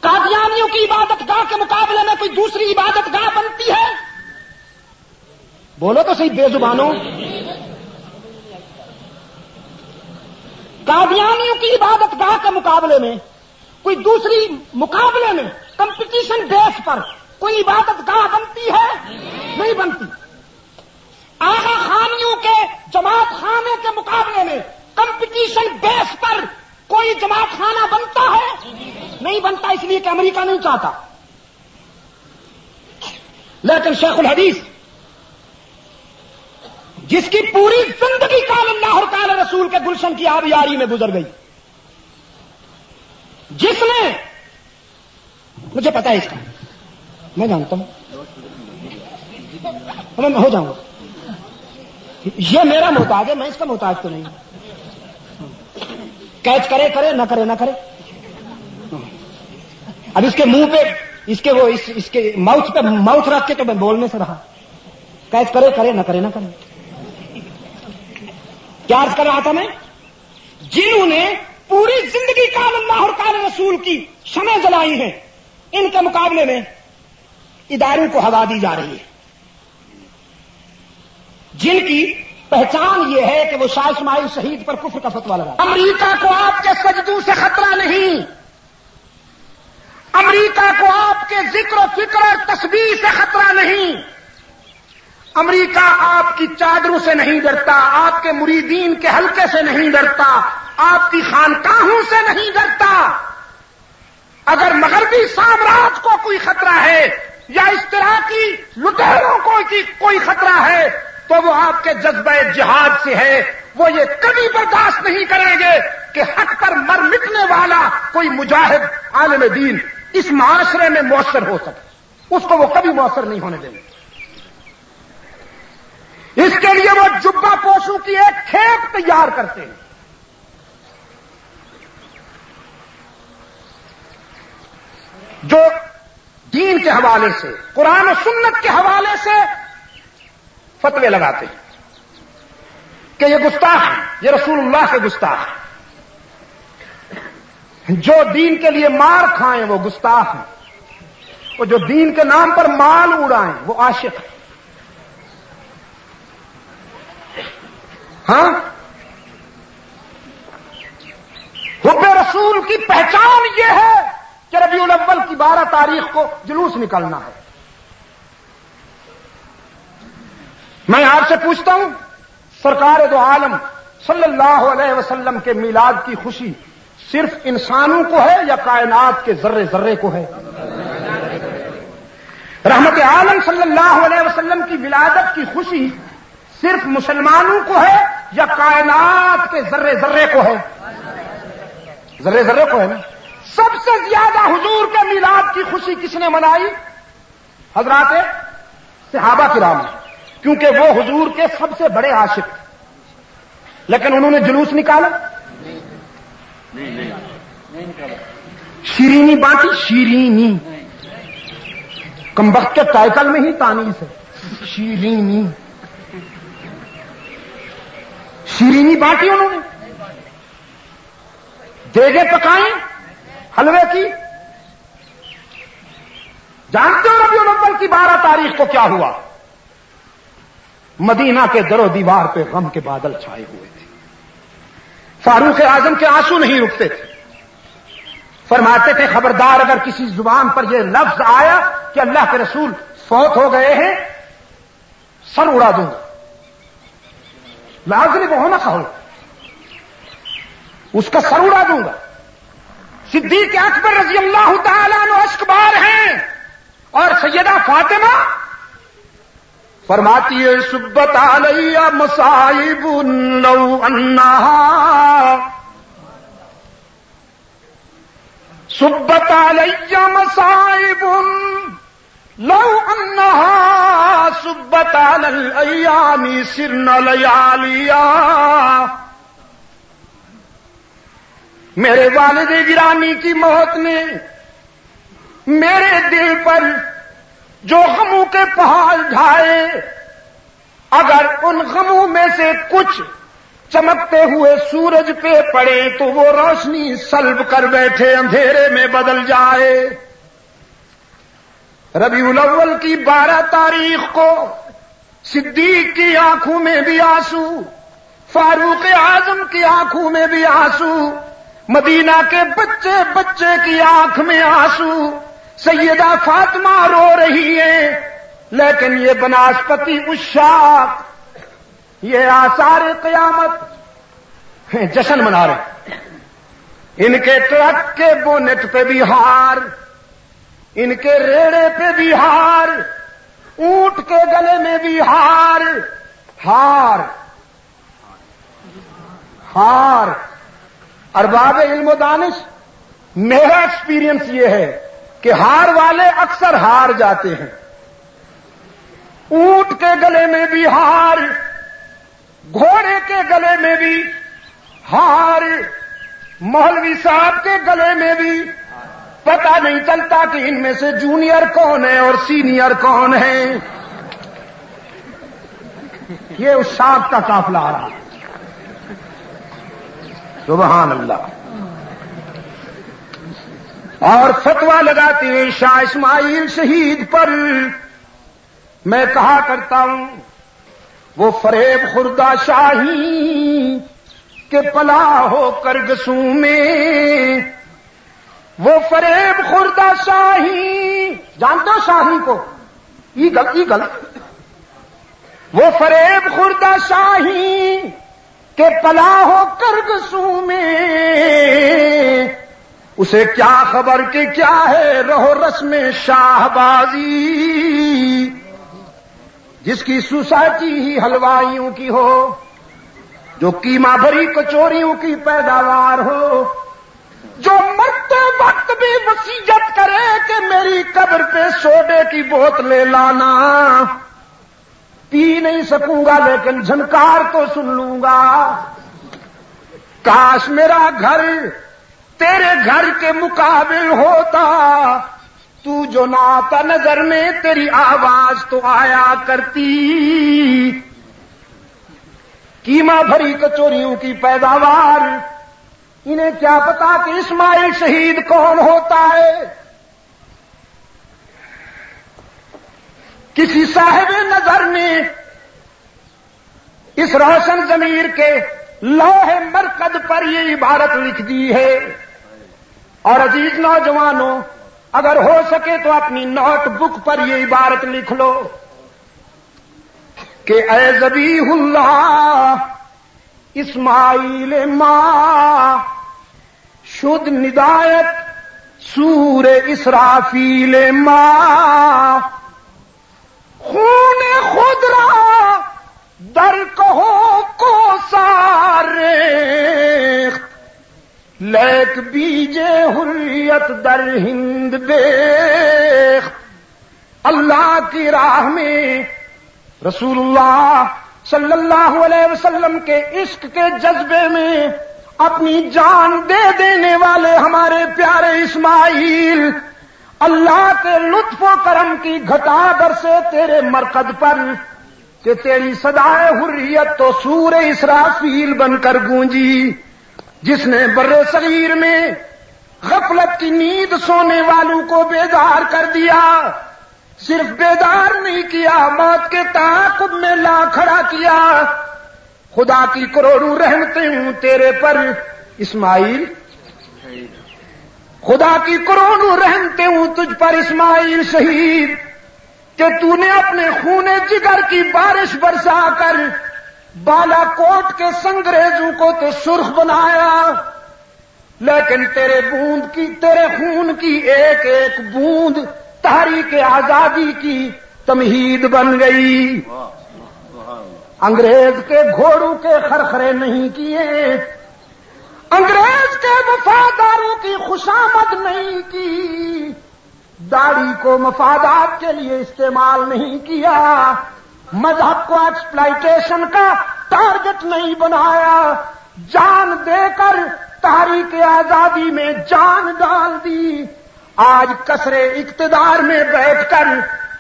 قادیانیوں کی عبادت گاہ کے مقابلے میں کوئی دوسری عبادت گاہ بنتی ہے؟ بولو تو صحیح بے زبانوں۔ قادیانیوں کی عبادت گاہ کے مقابلے میں کوئی دوسری مقابلے میں کمپٹیشن بیس پر کوئی عبادت گاہ بنتی ہے؟ نہیں بنتی۔ آغا خانیوں کے جماعت خانے کے مقابلے میں کمپٹیشن بیس پر کوئی جماعت خانہ بنتا ہے؟ نہیں بنتا، اس لیے کہ امریکہ نہیں چاہتا۔ لیکن شیخ الحدیث جس کی پوری زندگی قال اللہ اور قال رسول کے گلشن کی آبیاری میں گزر گئی، جس نے، مجھے پتا ہے اس کا، میں جانتا ہوں، میں ہو جاؤں گا، یہ میرا محتاج ہے، میں اس کا محتاج تو نہیں۔ کیچ کرے کرے نہ کرے نہ کرے، اب اس کے منہ پہ اس کے ماؤتھ پہ ماؤتھ رکھ کے تو میں بولنے سے رہا، کیچ کرے کرے نہ کرے نہ کرے۔ کیا عرض کر رہا تھا میں؟ جنہوں نے پوری زندگی قال اللہ اور قال رسول کی شمع جلائی ہیں، ان کے مقابلے میں اداروں کو ہوا دی جا رہی ہے، جن کی پہچان یہ ہے کہ وہ شاہ اسماعیل شہید پر کفر کا فتویٰ لگا۔ امریکہ کو آپ کے سجدوں سے خطرہ نہیں، امریکہ کو آپ کے ذکر و فکر اور تسبیح سے خطرہ نہیں، امریکہ آپ کی چادروں سے نہیں ڈرتا، آپ کے مریدین کے حلقے سے نہیں ڈرتا، آپ کی خانقاہوں سے نہیں ڈرتا۔ اگر مغربی سامراج کو کوئی خطرہ ہے یا اس طرح کی لٹیروں کو کوئی خطرہ ہے تو وہ آپ کے جذبہ جہاد سے ہے. وہ یہ کبھی برداشت نہیں کریں گے کہ حق پر مر مٹنے والا کوئی مجاہد عالم دین اس معاشرے میں مؤثر ہو سکے. اس کو وہ کبھی مؤثر نہیں ہونے دیں گے. اس کے لیے وہ جبہ پوشوں کی ایک کھیپ تیار کرتے ہیں. جو دین کے حوالے سے قرآن و سنت کے حوالے سے فتوے لگاتے ہیں کہ یہ گستاخ ہے، یہ رسول اللہ کے گستاخ ہے. جو دین کے لیے مار کھائیں وہ گستاخ ہیں، اور جو دین کے نام پر مال اڑائیں وہ عاشق ہیں. ہاں، حب رسول کی پہچان یہ ہے کہ ربیع الاول کی 12 تاریخ کو جلوس نکلنا ہے. میں آپ سے پوچھتا ہوں، سرکار دو عالم صلی اللہ علیہ وسلم کے میلاد کی خوشی صرف انسانوں کو ہے یا کائنات کے ذرے ذرے کو ہے؟ رحمت عالم صلی اللہ علیہ وسلم کی ولادت کی خوشی صرف مسلمانوں کو ہے یا کائنات کے ذرے ذرے کو ہے؟ ذرے ذرے کو ہے نا. سب سے زیادہ حضور کے میلاد کی خوشی کس نے منائی؟ حضرات صحابہ کرام نے، کیونکہ وہ حضور کے سب سے بڑے عاشق تھے. لیکن انہوں نے جلوس نکالا؟ شیرینی بانٹی، شیرینی کمبخت کے ٹائٹل میں ہی تانیث ہے. شیرینی شیرینی بانٹی انہوں نے، دیگے پکائیں حلوے کی. جانتے ہو ربیع الاول کی 12 تاریخ کو کیا ہوا؟ مدینہ کے در و دیوار پہ غم کے بادل چھائے ہوئے تھے. فاروق اعظم کے آنسو نہیں رکتے تھے. فرماتے تھے خبردار اگر کسی زبان پر یہ لفظ آیا کہ اللہ کے رسول فوت ہو گئے ہیں، سر اڑا دوں گا. لازمی وہ ہونا کہو، اس کا سر اڑا دوں گا. صدیق اکبر رضی اللہ تعالیٰ عنہ اشکبار ہیں، اور سیدہ فاطمہ فرماتی ہے سبت علیہ مصائب لو انہا، سبت علیہ مصائب لو انہا سبت علی الایام سرن لیالیا. میرے والد گرامی کی موت نے میرے دل پر جو غموں کے پہاڑ ڈھائے، اگر ان غموں میں سے کچھ چمکتے ہوئے سورج پہ پڑے تو وہ روشنی سلب کر بیٹھے اندھیرے میں بدل جائے. ربیع الاول کی 12 تاریخ کو صدیق کی آنکھوں میں بھی آنسو، فاروق اعظم کی آنکھوں میں بھی آنسو، مدینہ کے بچے بچے کی آنکھ میں آنسو، سیدہ فاطمہ رو رہی ہیں. لیکن یہ بناسپتی اشاق، یہ آثار قیامت جشن منا رہے ہیں. ان کے ٹرک کے بونٹ پہ بھی ہار، ان کے ریڑے پہ بھی ہار، اونٹ کے گلے میں بھی ہار. ہار ہار ارباب علم و دانش، میرا ایکسپیرینس یہ ہے کہ ہار والے اکثر ہار جاتے ہیں. اونٹ کے گلے میں بھی ہار، گھوڑے کے گلے میں بھی ہار، مولوی صاحب کے گلے میں بھی. پتہ نہیں چلتا کہ ان میں سے جونیئر کون ہے اور سینئر کون ہے. یہ اشاق کا قافلہ آ رہا. سبحان اللہ. اور فتویٰ لگاتے ہیں شاہ اسماعیل شہید پر. میں کہا کرتا ہوں وہ فریب خوردہ شاہی کے پلا ہو کر گسوں میں، وہ فریب خوردہ شاہی، جانتے ہو شاہی کو؟ ایگل. وہ فریب خوردہ شاہی کہ پلا ہو کر گسوں میں، اسے کیا خبر کہ کیا ہے رہو رسم شاہبازی، جس کی سوسائٹی ہی حلوائیوں کی ہو، جو قیمہ بھری کچوریوں کی پیداوار ہو، جو مرتے وقت بھی وصیت کرے کہ میری قبر پہ سوڈے کی بوتلیں لانا، پی نہیں سکوں گا لیکن جھنکار تو سن لوں گا۔ کاش میرا گھر تیرے گھر کے مقابل ہوتا، تو جو نہ آتا نظر میں تیری آواز تو آیا کرتی۔ قیمہ بھری کچوریوں کی پیداوار، انہیں کیا پتا کہ اسماعیل شہید کون ہوتا ہے؟ کسی صاحب نظر نے اس روشن ضمیر کے لوح مرقد پر یہ عبارت لکھ دی ہے۔ اور عزیز نوجوانوں، اگر ہو سکے تو اپنی نوٹ بک پر یہ عبارت لکھ لو کہ اے ذبیح اللہ اسماعیل ماں شد ندایت سور اسرافیل ماں، خون خود را در کہو کو سارے، لیک بیجے حریت در ہند بیخت۔ اللہ کی راہ میں رسول اللہ صلی اللہ علیہ وسلم کے عشق کے جذبے میں اپنی جان دے دینے والے ہمارے پیارے اسماعیل، اللہ کے لطف و کرم کی گھٹا برسے تیرے مرقد پر کہ تیری صدائے حریت تو سور اسرافیل بن کر گونجی، جس نے بر صغیر میں غفلت کی نیند سونے والوں کو بیدار کر دیا۔ صرف بیدار نہیں کیا، موت کے تعاقب میں لا کھڑا کیا۔ خدا کی کروڑوں رحمتیں ہوں تیرے پر اسماعیل، خدا کی کروڑوں رحمتیں ہوں تجھ پر اسماعیل شہید، کہ تو نے اپنے خون جگر کی بارش برسا کر بالا کوٹ کے سنگریزوں کو تو سرخ بنایا، لیکن تیرے خون کی ایک ایک بوند تحریک آزادی کی تمہید بن گئی۔ انگریز کے گھوڑوں کے خرخرے نہیں کیے، انگریز کے وفاداروں کی خوشامد نہیں کی، داڑھی کو مفادات کے لیے استعمال نہیں کیا، مذہب کو ایکسپلائٹیشن کا ٹارگٹ نہیں بنایا، جان دے کر تحریک آزادی میں جان ڈال دی۔ آج کثرے اقتدار میں بیٹھ کر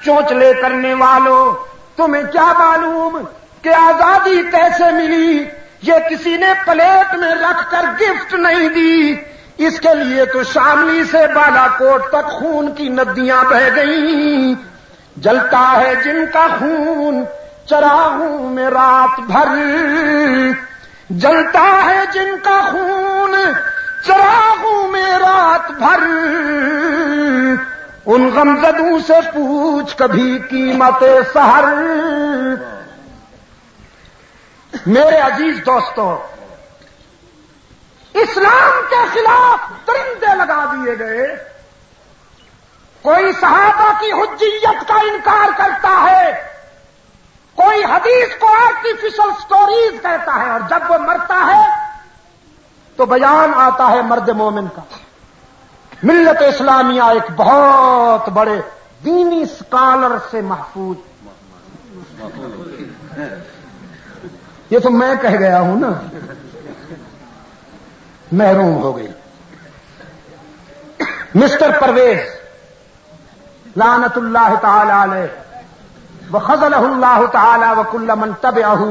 چونچلے کرنے والوں، تمہیں کیا معلوم کہ آزادی کیسے ملی؟ یہ کسی نے پلیٹ میں رکھ کر گفٹ نہیں دی، اس کے لیے تو شاملی سے بالا کوٹ تک خون کی ندیاں بہہ گئیں۔ جلتا ہے جن کا خون چراغوں میں رات بھر، جلتا ہے جن کا خون چراغوں میں رات بھر، ان غمزدوں سے پوچھ کبھی قیمت سحر۔ میرے عزیز دوستو، اسلام کے خلاف درندے لگا دیے گئے، کوئی صحابہ کی حجیت کا انکار کرتا ہے، کوئی حدیث کو آرٹیفیشل سٹوریز کہتا ہے، اور جب وہ مرتا ہے تو بیان آتا ہے مرد مومن کا۔ ملت اسلامیہ ایک بہت بڑے دینی سکالر سے محفوظ، یہ تو میں کہہ گیا ہوں نا، محروم ہو گئی۔ مسٹر پرویز لعنت اللہ تعالی علیہ وخذلہ اللہ تعالی وکل من تبعہ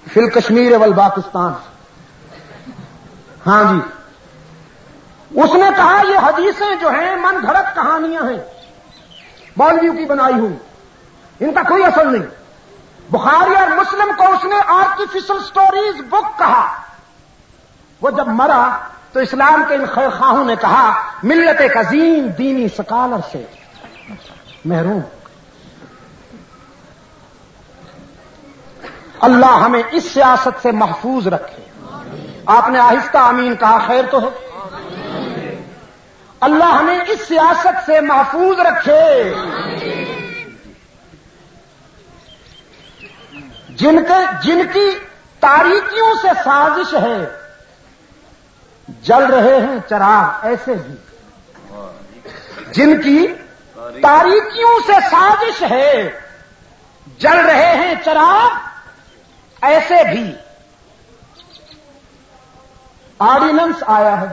فی الکشمیر والپاکستان، ہاں جی، اس نے کہا یہ حدیثیں جو ہیں من گھڑت کہانیاں ہیں، مولویوں کی بنائی ہوئی، ان کا کوئی اصل نہیں۔ بخاری اور مسلم کو اس نے آرٹیفیشل سٹوریز بک کہا۔ وہ جب مرا تو اسلام کے ان خیرخواہوں نے کہا ملت ایک عظیم دینی سکالر سے محروم۔ اللہ ہمیں اس سیاست سے محفوظ رکھے۔ آپ نے آہستہ آمین کہا، خیر تو ہے۔ اللہ ہمیں اس سیاست سے محفوظ رکھے. جن کی تاریکیوں سے سازش ہے، جل رہے ہیں چراغ ایسے بھی. جن کی تاریکیوں سے سازش ہے، جل رہے ہیں چراغ ایسے بھی. آرڈیننس آیا ہے،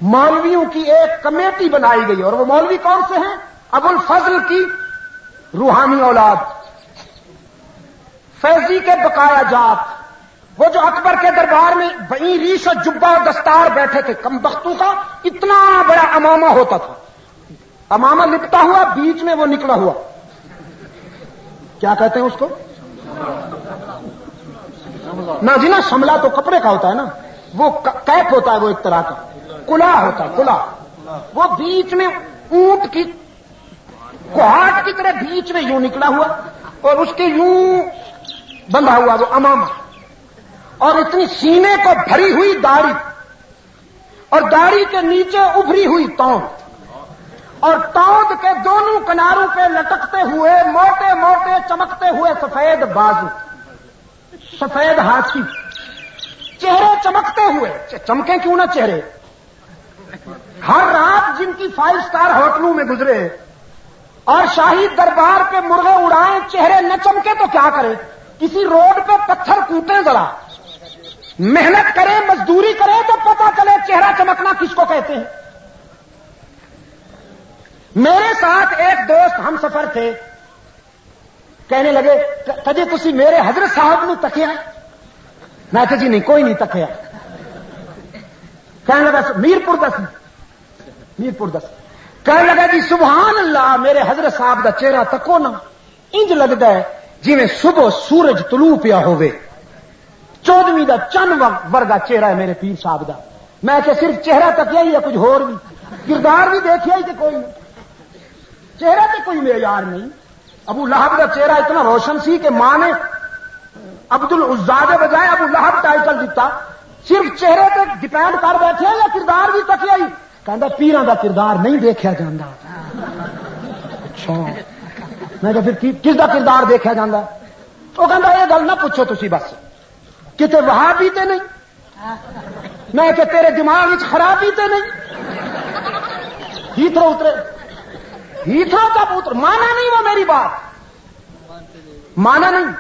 مولویوں کی ایک کمیٹی بنائی گئی، اور وہ مولوی کون سے ہیں؟ ابو الفضل کی روحانی اولاد، فیضی کے بقایا جات، وہ جو اکبر کے دربار میں بئی ریش و جبہ و دستار بیٹھے تھے. کم بختوں کا اتنا بڑا امامہ ہوتا تھا، امامہ لپٹا ہوا، بیچ میں وہ نکلا ہوا، کیا کہتے ہیں اس کو؟ نہ جی نا، شملہ تو کپڑے کا ہوتا ہے نا، وہ کیپ ہوتا ہے، وہ ایک طرح کا کلا ہوتا ہے، کلا. وہ بیچ میں اونٹ کی کوہاٹ کی طرح بیچ میں یوں نکلا ہوا، اور اس کے یوں بندھا ہوا وہ امامہ، اور اتنی سینے کو بھری ہوئی داڑھی، اور داڑھی کے نیچے ابھری ہوئی توند، اور توند کے دونوں کناروں پہ لٹکتے ہوئے موٹے موٹے چمکتے ہوئے سفید بازو، سفید ہاتھی، چہرے چمکتے ہوئے. چمکیں کیوں نہ چہرے؟ ہر رات جن کی 5 اسٹار ہوٹلوں میں گزرے اور شاہی دربار پہ مرغے اڑائیں، چہرے نہ چمکے تو کیا کرے؟ کسی روڈ پہ پتھر کوٹیں، ذرا محنت کریں، مزدوری کریں تو پتہ چلے چہرہ چمکنا کس کو کہتے ہیں. میرے ساتھ ایک دوست ہم سفر تھے، کہنے لگے کدی تسی میرے حضرت صاحب نو تکیا؟ میں کہ جی نہیں، کوئی نہیں تکیا. کہنے لگا میرپور دس. کہنے لگا جی سبحان اللہ، میرے حضرت صاحب دا چہرہ تکو نا، انج لگتا ہے جی میں صبح سورج طلوع پیا ہوئے، 14ویں دا چن ورگا چہرہ ہے میرے پیر صاحب دا. میں کہ صرف چہرہ تکیا ہی ہے، کچھ ہور بھی کردار بھی دیکھیا ہی کہ کوئی نہیں، چہرہ تے کوئی معیار نہیں. ابو لہب کا چہرہ اتنا روشن سی کہ ماں نے عبد العزا کے بجائے ابو لہب ٹائٹل دیتا. صرف چہرے تے ڈپینڈ کر بیٹھے یا کردار بھی تکیا ہی؟ کہندا پیراں دا کردار نہیں دیکھا جاندا. اچھا، میں کہ پھر کس دا کردار دیکھا جاندا؟ وہ کہندا یہ گل نہ پوچھو تسی، بس کتے وہابی تے نہیں. میں کہ تیرے دماغ وچ خرابی تے نہیں؟ ہیتھرو اترے، ہیتھرو کا پوتر مانا نہیں، وہ میری بات مانا نہیں.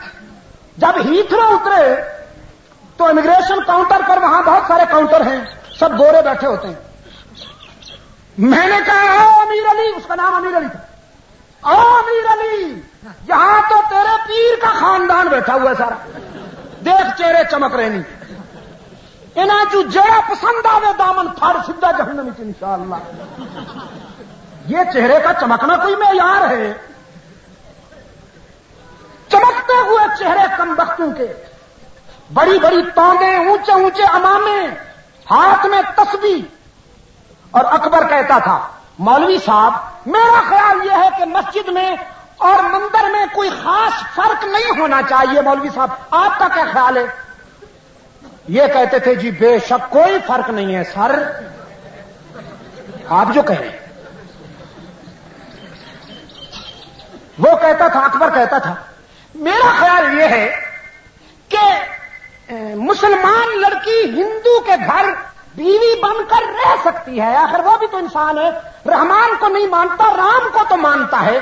جب ہیتھرو اترے تو امیگریشن کاؤنٹر پر، وہاں بہت سارے کاؤنٹر ہیں، سب گورے بیٹھے ہوتے ہیں. میں نے کہا او امیر علی، اس کا نام امیر علی تھا، او امیر علی، یہاں تو تیرے پیر کا خاندان بیٹھا ہوا ہے سارا، دیکھ چہرے چمک رہے نہیں. انہاں جو جڑا پسند آوے دامن پھاڑ سیدھا جہنم وچ انشاءاللہ. یہ چہرے کا چمکنا کوئی معیار ہے؟ چمکتے ہوئے چہرے کم بختوں کے، بڑی بڑی توندیں، اونچے اونچے امامے، ہاتھ میں تسبیح. اور اکبر کہتا تھا مولوی صاحب میرا خیال یہ ہے کہ مسجد میں اور مندر میں کوئی خاص فرق نہیں ہونا چاہیے. مولوی صاحب آپ کا کیا خیال ہے؟ یہ کہتے تھے جی بے شک کوئی فرق نہیں ہے سر، آپ جو کہیں. وہ کہتا تھا، اکبر کہتا تھا میرا خیال یہ ہے کہ مسلمان لڑکی ہندو کے گھر بیوی بن کر رہ سکتی ہے، آخر وہ بھی تو انسان ہے. رحمان کو نہیں مانتا، رام کو تو مانتا ہے.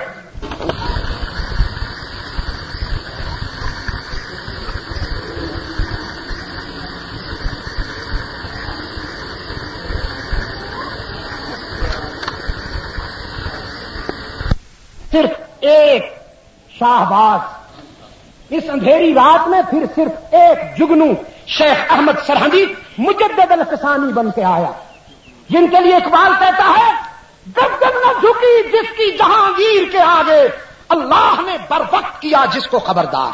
صرف ایک شاہباز اس اندھیری رات میں، پھر صرف ایک جگنو شیخ احمد سرہندی مجدد الفسانی بن کے آیا، جن کے لیے اقبال کہتا ہے گردن نہ جھکی جس کی جہانگیر کے آگے، اللہ نے بر وقت کیا جس کو خبردار.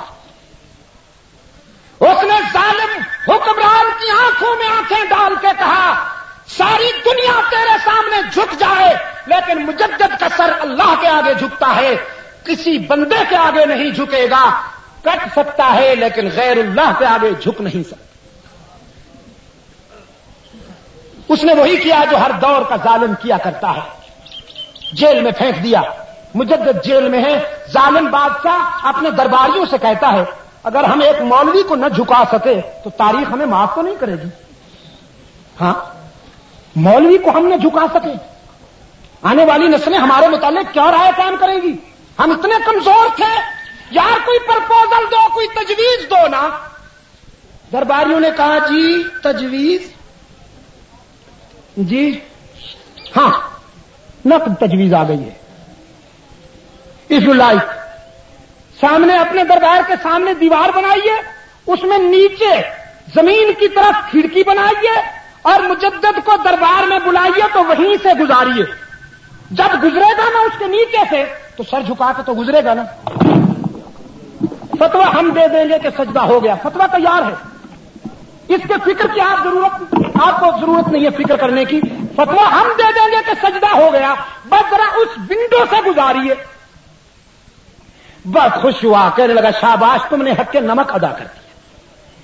اس نے ظالم حکمران کی آنکھوں میں آنکھیں ڈال کے کہا ساری دنیا تیرے سامنے جھک جائے لیکن مجدد کا سر اللہ کے آگے جھکتا ہے، کسی بندے کے آگے نہیں جھکے گا. کٹ سکتا ہے لیکن غیر اللہ کے آگے جھک نہیں سکتا. اس نے وہی کیا جو ہر دور کا ظالم کیا کرتا ہے، جیل میں پھینک دیا. مجدد جیل میں ہے. ظالم بادشاہ اپنے درباریوں سے کہتا ہے اگر ہم ایک مولوی کو نہ جھکا سکے تو تاریخ ہمیں معاف تو نہیں کرے گی. ہاں، مولوی کو ہم نہ جھکا سکے، آنے والی نسلیں ہمارے متعلق کیا رائے قائم کریں گی؟ ہم اتنے کمزور تھے. یار کوئی پرپوزل دو، کوئی تجویز دو نا. درباریوں نے کہا جی تجویز، جی ہاں نقد تجویز آ گئی ہے. اف یو لائک، سامنے اپنے دربار کے سامنے دیوار بنائیے، اس میں نیچے زمین کی طرف کھڑکی بنائیے اور مجدد کو دربار میں بلائیے تو وہیں سے گزاریے. جب گزرے گا نا اس کے نیچے سے تو سر جھکا کے تو گزرے گا نا. فتویٰ ہم دے دیں گے کہ سجدہ ہو گیا، فتویٰ تیار ہے. اس کے فکر کی آپ کو ضرورت نہیں ہے فکر کرنے کی. فتویٰ ہم دے دیں گے کہ سجدہ ہو گیا، بس ذرا اس ونڈو سے گزاریے. بس خوش ہوا، کہنے لگا شاباش تم نے حق کے نمک ادا کر دیا،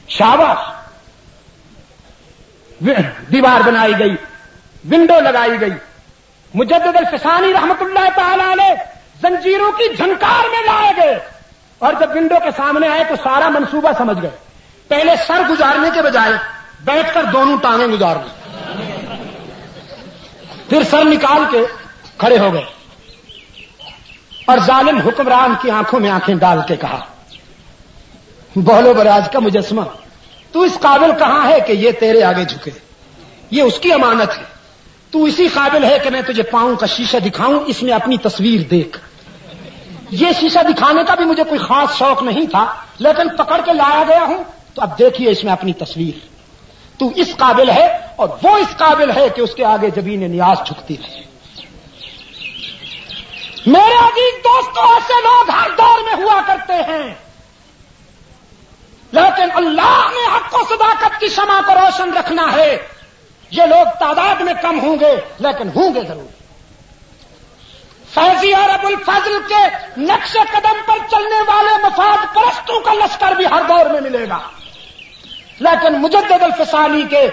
شاباش. دیوار بنائی گئی، ونڈو لگائی گئی. مجدد الفسانی رحمت اللہ تعالی علیہ زنجیروں کی جھنکار میں لائے گئے اور جب ونڈو کے سامنے آئے تو سارا منصوبہ سمجھ گئے. پہلے سر گزارنے کے بجائے بیٹھ کر دونوں ٹانگیں گزار لی، پھر سر نکال کے کھڑے ہو گئے اور ظالم حکمران کی آنکھوں میں آنکھیں ڈال کے کہا بولو براج کا مجسمہ، تو اس قابل کہاں ہے کہ یہ تیرے آگے جھکے؟ یہ اس کی امانت ہے. تو اسی قابل ہے کہ میں تجھے پاؤں کا شیشہ دکھاؤں، اس میں اپنی تصویر دیکھ. یہ شیشہ دکھانے کا بھی مجھے کوئی خاص شوق نہیں تھا، لیکن پکڑ کے لایا گیا ہوں تو اب دیکھیے اس میں اپنی تصویر. تو اس قابل ہے اور وہ اس قابل ہے کہ اس کے آگے جبین نیاز جھکتی رہے. میرے عزیز دوستوں، ایسے لوگ ہر دور میں ہوا کرتے ہیں، لیکن اللہ نے حق و صداقت کی شمع کو روشن رکھنا ہے. یہ لوگ تعداد میں کم ہوں گے لیکن ہوں گے ضرور. فیضی اور ابو الفضل کے نقش قدم پر چلنے والے مفاد پرستوں کا لشکر بھی ہر دور میں ملے گا، لیکن مجدد الفسانی کے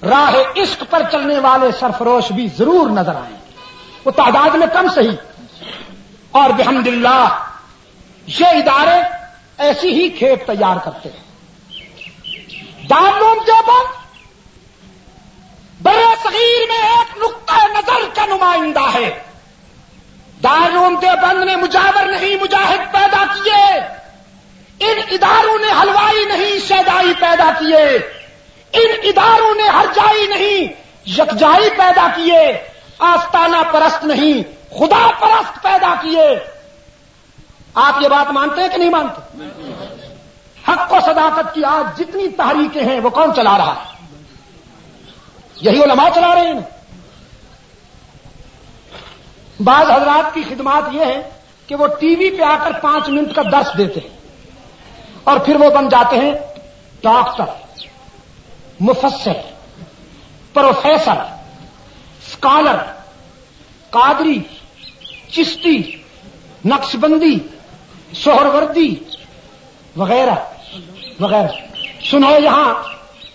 راہ عشق پر چلنے والے سرفروش بھی ضرور نظر آئیں گے. وہ تعداد میں کم صحیح. اور بحمداللہ یہ ادارے ایسی ہی کھیپ تیار کرتے ہیں. دارالعلوم دیوبند بڑے صغیر میں ایک نقطہ نظر کا نمائندہ ہے. دارالعلوم دیوبند نے مجاور نہیں مجاہد پیدا کیے، ان اداروں نے حلوائی نہیں شیدائی پیدا کیے، ان اداروں نے ہرجائی نہیں یکجائی پیدا کیے، آستانہ پرست نہیں خدا پرست پیدا کیے. آپ یہ بات مانتے ہیں کہ نہیں مانتے؟ حق و صداقت کی آج جتنی تحریکیں ہیں وہ کون چلا رہا ہے؟ یہی علماء چلا رہے ہیں. بعض حضرات کی خدمات یہ ہے کہ وہ ٹی وی پہ آ کر 5 منٹ کا درس دیتے ہیں اور پھر وہ بن جاتے ہیں ڈاکٹر، مفسر، پروفیسر، اسکالر، قادری، چشتی، نقشبندی، سہروردی وغیرہ وغیرہ. سنو، یہاں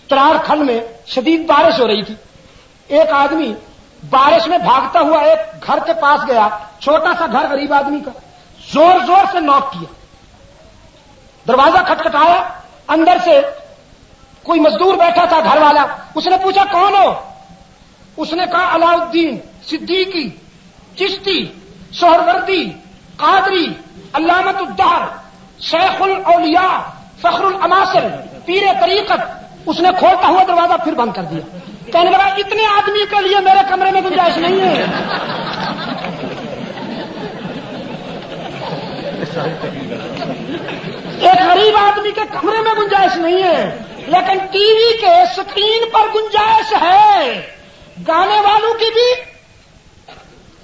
ترار کھل میں شدید بارش ہو رہی تھی. ایک آدمی بارش میں بھاگتا ہوا ایک گھر کے پاس گیا، چھوٹا سا گھر غریب آدمی کا، زور زور سے نوک کیا. دروازہ کھٹکھٹایا، اندر سے کوئی مزدور بیٹھا تھا گھر والا. اس نے پوچھا کون ہو؟ اس نے کہا علاء الدین، صدیقی، چشتی، سہروردی، قادری، علامت الدہر، شیخ الاولیاء، فخر الاماثل، پیر طریقت. اس نے کھولتا ہوا دروازہ پھر بند کر دیا. کہنے لگا اتنے آدمی کے لیے میرے کمرے میں گنجائش نہیں ہے. ایک غریب آدمی کے کمرے میں گنجائش نہیں ہے، لیکن ٹی وی کے اسکرین پر گنجائش ہے. گانے والوں کی بھی،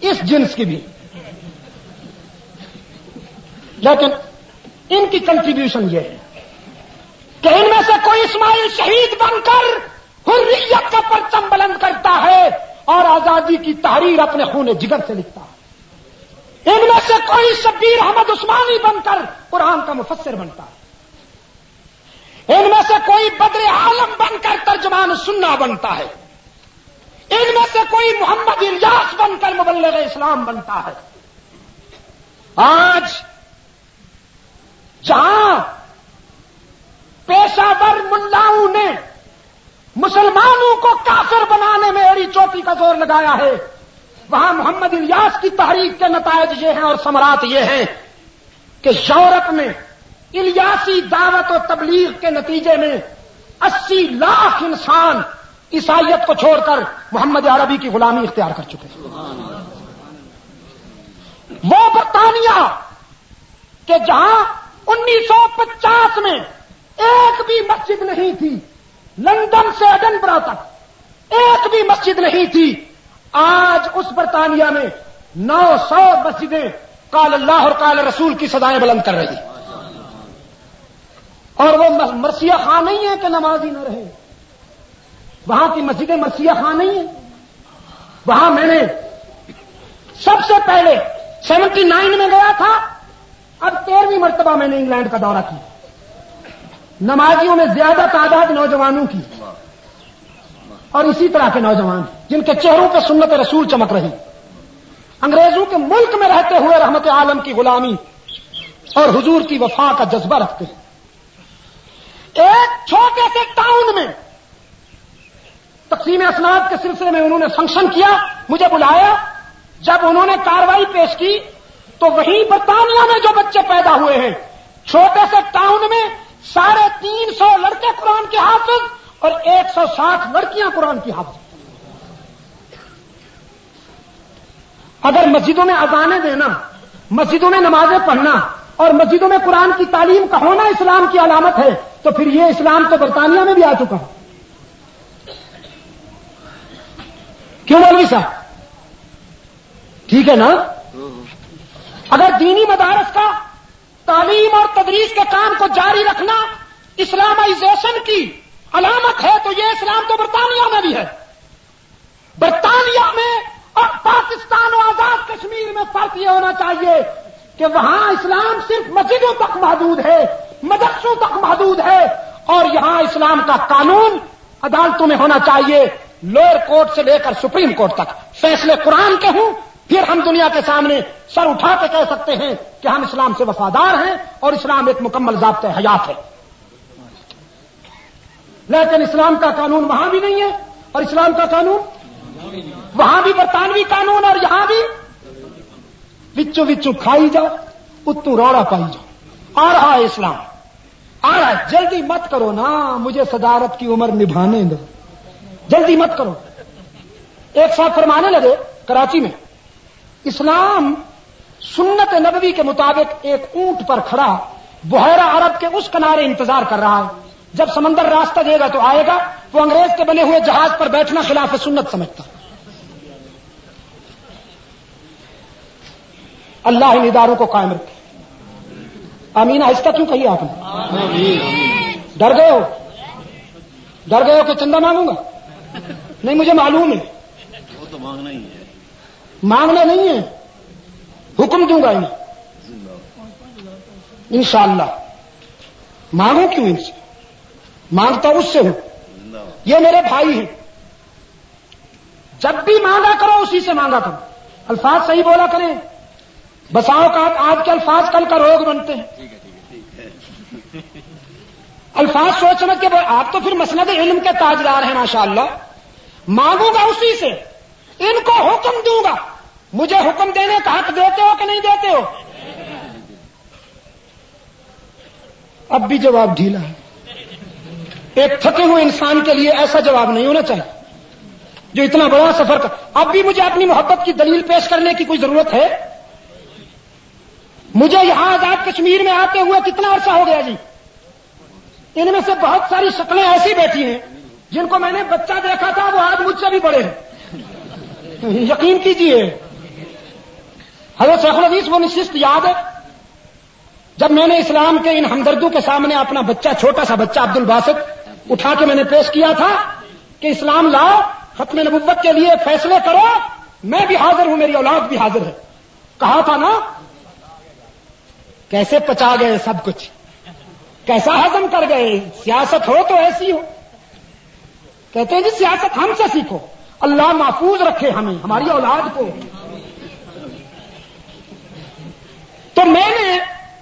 اس جنس کی بھی. لیکن ان کی کنٹریبیوشن یہ ہے کہ ان میں سے کوئی اسماعیل شہید بن کر حریت کا پرچم بلند کرتا ہے اور آزادی کی تحریر اپنے خون جگر سے لکھتا ہے. ان میں سے کوئی شبیر احمد عثمانی بن کر قرآن کا مفسر بنتا ہے. ان میں سے کوئی بدر عالم بن کر ترجمان سننا بنتا ہے. ان میں سے کوئی محمد الیاس بن کر مبلغ اسلام بنتا ہے۔ آج جہاں پیشہ ور ملاؤں نے مسلمانوں کو کافر بنانے میں ایڑی چوٹی کا زور لگایا ہے، وہاں محمد الیاس کی تحریک کے نتائج یہ ہیں اور ثمرات یہ ہیں کہ یورپ میں الیاسی دعوت و تبلیغ کے نتیجے میں 80 لاکھ انسان عیسائیت کو چھوڑ کر محمد عربی کی غلامی اختیار کر چکے ہیں۔ وہ برطانیہ کہ جہاں 1950 میں ایک بھی مسجد نہیں تھی، لندن سے ایڈنبرا تک ایک بھی مسجد نہیں تھی، آج اس برطانیہ میں 900 مسجدیں قال اللہ اور قال رسول کی صدائیں بلند کر رہی ہیں۔ اور وہ مرثیہ خاں نہیں ہے کہ نمازی نہ رہے، وہاں کی مسجدیں مرثیہ خاں نہیں ہیں۔ وہاں میں نے سب سے پہلے 79 میں گیا تھا، اب 13ویں مرتبہ میں نے انگلینڈ کا دورہ کیا۔ نمازیوں میں زیادہ تعداد نوجوانوں کی اور اسی طرح کے نوجوان جن کے چہروں پہ سنت رسول چمک رہی، انگریزوں کے ملک میں رہتے ہوئے رحمت عالم کی غلامی اور حضور کی وفا کا جذبہ رکھتے ہیں۔ ایک چھوٹے سے ٹاؤن میں تقسیم اسناد کے سلسلے میں انہوں نے فنکشن کیا، مجھے بلایا۔ جب انہوں نے کارروائی پیش کی تو وہیں برطانیہ میں جو بچے پیدا ہوئے ہیں، چھوٹے سے ٹاؤن میں 350 لڑکے قرآن کے حافظ اور 160 لڑکیاں قرآن کی حافظ۔ اگر مسجدوں میں اذانیں دینا، مسجدوں میں نمازیں پڑھنا اور مسجدوں میں قرآن کی تعلیم کا ہونا اسلام کی علامت ہے، تو پھر یہ اسلام تو برطانیہ میں بھی آ چکا ہے۔ کیوں مولوی صاحب؟ ٹھیک ہے نا؟ اگر دینی مدارس کا تعلیم اور تدریس کے کام کو جاری رکھنا اسلامائزیشن کی علامت ہے تو یہ اسلام تو برطانیہ میں بھی ہے۔ برطانیہ میں اور پاکستان و آزاد کشمیر میں فرق یہ ہونا چاہیے کہ وہاں اسلام صرف مسجدوں تک محدود ہے، مدرسوں تک محدود ہے، اور یہاں اسلام کا قانون عدالتوں میں ہونا چاہیے، لوئر کورٹ سے لے کر سپریم کورٹ تک فیصلے قرآن کے ہوں، پھر ہم دنیا کے سامنے سر اٹھا کے کہہ سکتے ہیں کہ ہم اسلام سے وفادار ہیں اور اسلام ایک مکمل ضابطۂ حیات ہے۔ لیکن اسلام کا قانون وہاں بھی نہیں ہے، اور اسلام کا قانون وہاں بھی برطانوی قانون اور یہاں بھی وچوں وچوں کھائی جاؤ، اتوں روڑا پائی جاؤ۔ آ رہا ہے اسلام، آ رہا ہے، جلدی مت کرو نا، مجھے صدارت کی عمر نبھانے دو، جلدی مت کرو۔ ایک صاحب فرمانے لگے کراچی میں، اسلام سنت نبوی کے مطابق ایک اونٹ پر کھڑا بحیرہ عرب کے اس کنارے انتظار کر رہا ہے، جب سمندر راستہ دے گا تو آئے گا۔ وہ انگریز کے بنے ہوئے جہاز پر بیٹھنا خلاف سنت سمجھتا۔ اللہ ان اداروں کو قائم رکھے۔ آمین آہستہ کیوں کہیے آپ نے؟ ڈر گئے ہو؟ ڈر گئے ہو کہ چندہ مانگوں گا؟ نہیں، مجھے معلوم ہے وہ تو مانگنا ہی ہے، مانگنا نہیں ہے، حکم دوں گا انہیں انشاءاللہ۔ مانگوں کیوں ان سے؟ مانگتا اس سے ہوں، یہ میرے بھائی ہیں، جب بھی مانگا کرو اسی سے مانگا کرو، الفاظ صحیح بولا کریں، بساؤ کا آج کے الفاظ کل کا روگ بنتے ہیں۔ الفاظ سوچ سمجھ کے آپ تو پھر مسند علم کے تاجدار ہیں ماشاءاللہ۔ مانگوں گا اسی سے، ان کو حکم دوں گا۔ مجھے حکم دینے کا حق دیتے ہو کہ نہیں دیتے ہو؟ اب بھی جواب ڈھیلا ہے۔ ایک تھکے ہوئے انسان کے لیے ایسا جواب نہیں ہونا چاہیے جو اتنا بڑا سفر کر۔ اب بھی مجھے اپنی محبت کی دلیل پیش کرنے کی کوئی ضرورت ہے؟ مجھے یہاں آزاد کشمیر میں آتے ہوئے کتنا عرصہ ہو گیا جی؟ ان میں سے بہت ساری شکلیں ایسی بیٹھی ہیں جن کو میں نے بچہ دیکھا تھا، وہ آج مجھ سے بھی بڑے ہیں، یقین کیجیے۔ حضرت شیخ الحدیث وہ نشست یاد ہے جب میں نے اسلام کے ان ہمدردوں کے سامنے اپنا بچہ، چھوٹا سا بچہ عبد الباسط اٹھا کے میں نے پیش کیا تھا کہ اسلام لاؤ، ختم نبوت کے لیے فیصلے کرو، میں بھی حاضر ہوں، میری اولاد بھی حاضر ہے۔ کہا تھا نا، کیسے پچا گئے سب کچھ، کیسا ہضم کر گئے، سیاست ہو تو ایسی ہو۔ کہتے ہیں جی سیاست ہم سے سیکھو، اللہ محفوظ رکھے ہمیں، ہماری اولاد کو۔ تو میں نے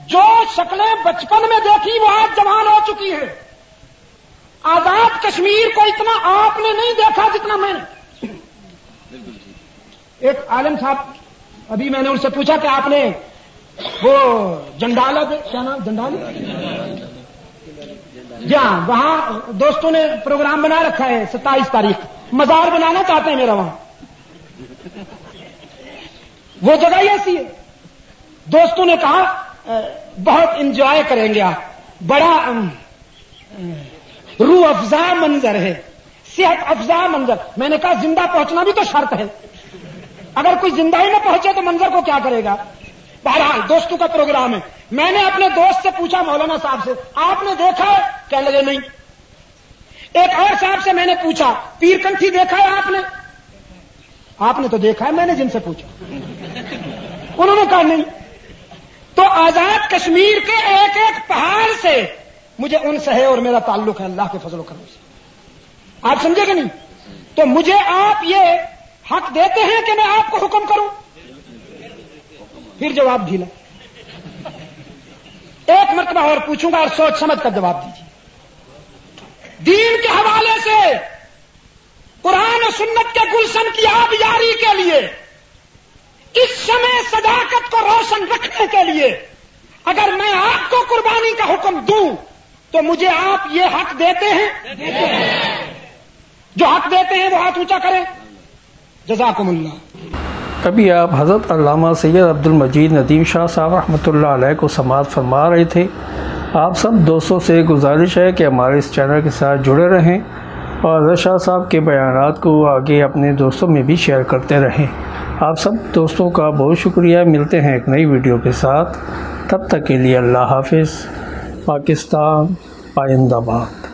جو شکلیں بچپن میں دیکھی وہ آج جوان ہو چکی ہیں۔ آزاد کشمیر کو اتنا آپ نے نہیں دیکھا جتنا میں نے۔ ایک عالم صاحب، ابھی میں نے ان سے پوچھا کہ آپ نے وہ جنڈالا، کیا نام، جنڈالا، جہاں وہاں دوستوں نے پروگرام بنا رکھا ہے 27 تاریخ، مزار بنانا چاہتے ہیں میرا وہاں، وہ جگہ ہی ایسی ہے۔ دوستوں نے کہا بہت انجوائے کریں گے آپ، بڑا روح افزا منظر ہے، صحت افزا منظر۔ میں نے کہا زندہ پہنچنا بھی تو شرط ہے، اگر کوئی زندہ ہی نہ پہنچے تو منظر کو کیا کرے گا؟ بہرحال دوستوں کا پروگرام ہے۔ میں نے اپنے دوست سے پوچھا، مولانا صاحب سے، آپ نے دیکھا ہے؟ کہنے لگے نہیں۔ ایک اور صاحب سے میں نے پوچھا، پیر کنٹھی دیکھا ہے آپ نے؟ آپ نے تو دیکھا ہے، میں نے جن سے پوچھا انہوں نے کہا نہیں۔ تو آزاد کشمیر کے ایک ایک پہاڑ سے مجھے ان سے ہے اور میرا تعلق ہے اللہ کے فضل و کرم سے۔ آپ سمجھے کہ نہیں؟ تو مجھے آپ یہ حق دیتے ہیں کہ میں آپ کو حکم کروں؟ پھر جواب ڈھیلا۔ ایک مرتبہ اور پوچھوں گا اور سوچ سمجھ کر جواب دیجیے۔ دین کے حوالے سے قرآن و سنت کے گلشن کی آبیاری کے لیے، اس سمے صداقت کو روشن رکھنے کے لیے اگر میں آپ کو قربانی کا حکم دوں تو مجھے آپ یہ حق دیتے ہیں؟ جو حق دیتے ہیں وہ ہاتھ اونچا کریں۔ جزاکم اللہ۔ ابھی آپ حضرت علامہ سید عبد المجید ندیم شاہ صاحب رحمۃ اللہ علیہ کو سماعت فرما رہے تھے۔ آپ سب دوستوں سے گزارش ہے کہ ہمارے اس چینل کے ساتھ جڑے رہیں اور حضرت شاہ صاحب کے بیانات کو آگے اپنے دوستوں میں بھی شیئر کرتے رہیں۔ آپ سب دوستوں کا بہت شکریہ۔ ملتے ہیں ایک نئی ویڈیو کے ساتھ، تب تک کے لیے اللہ حافظ۔ پاکستان آئندہ باد۔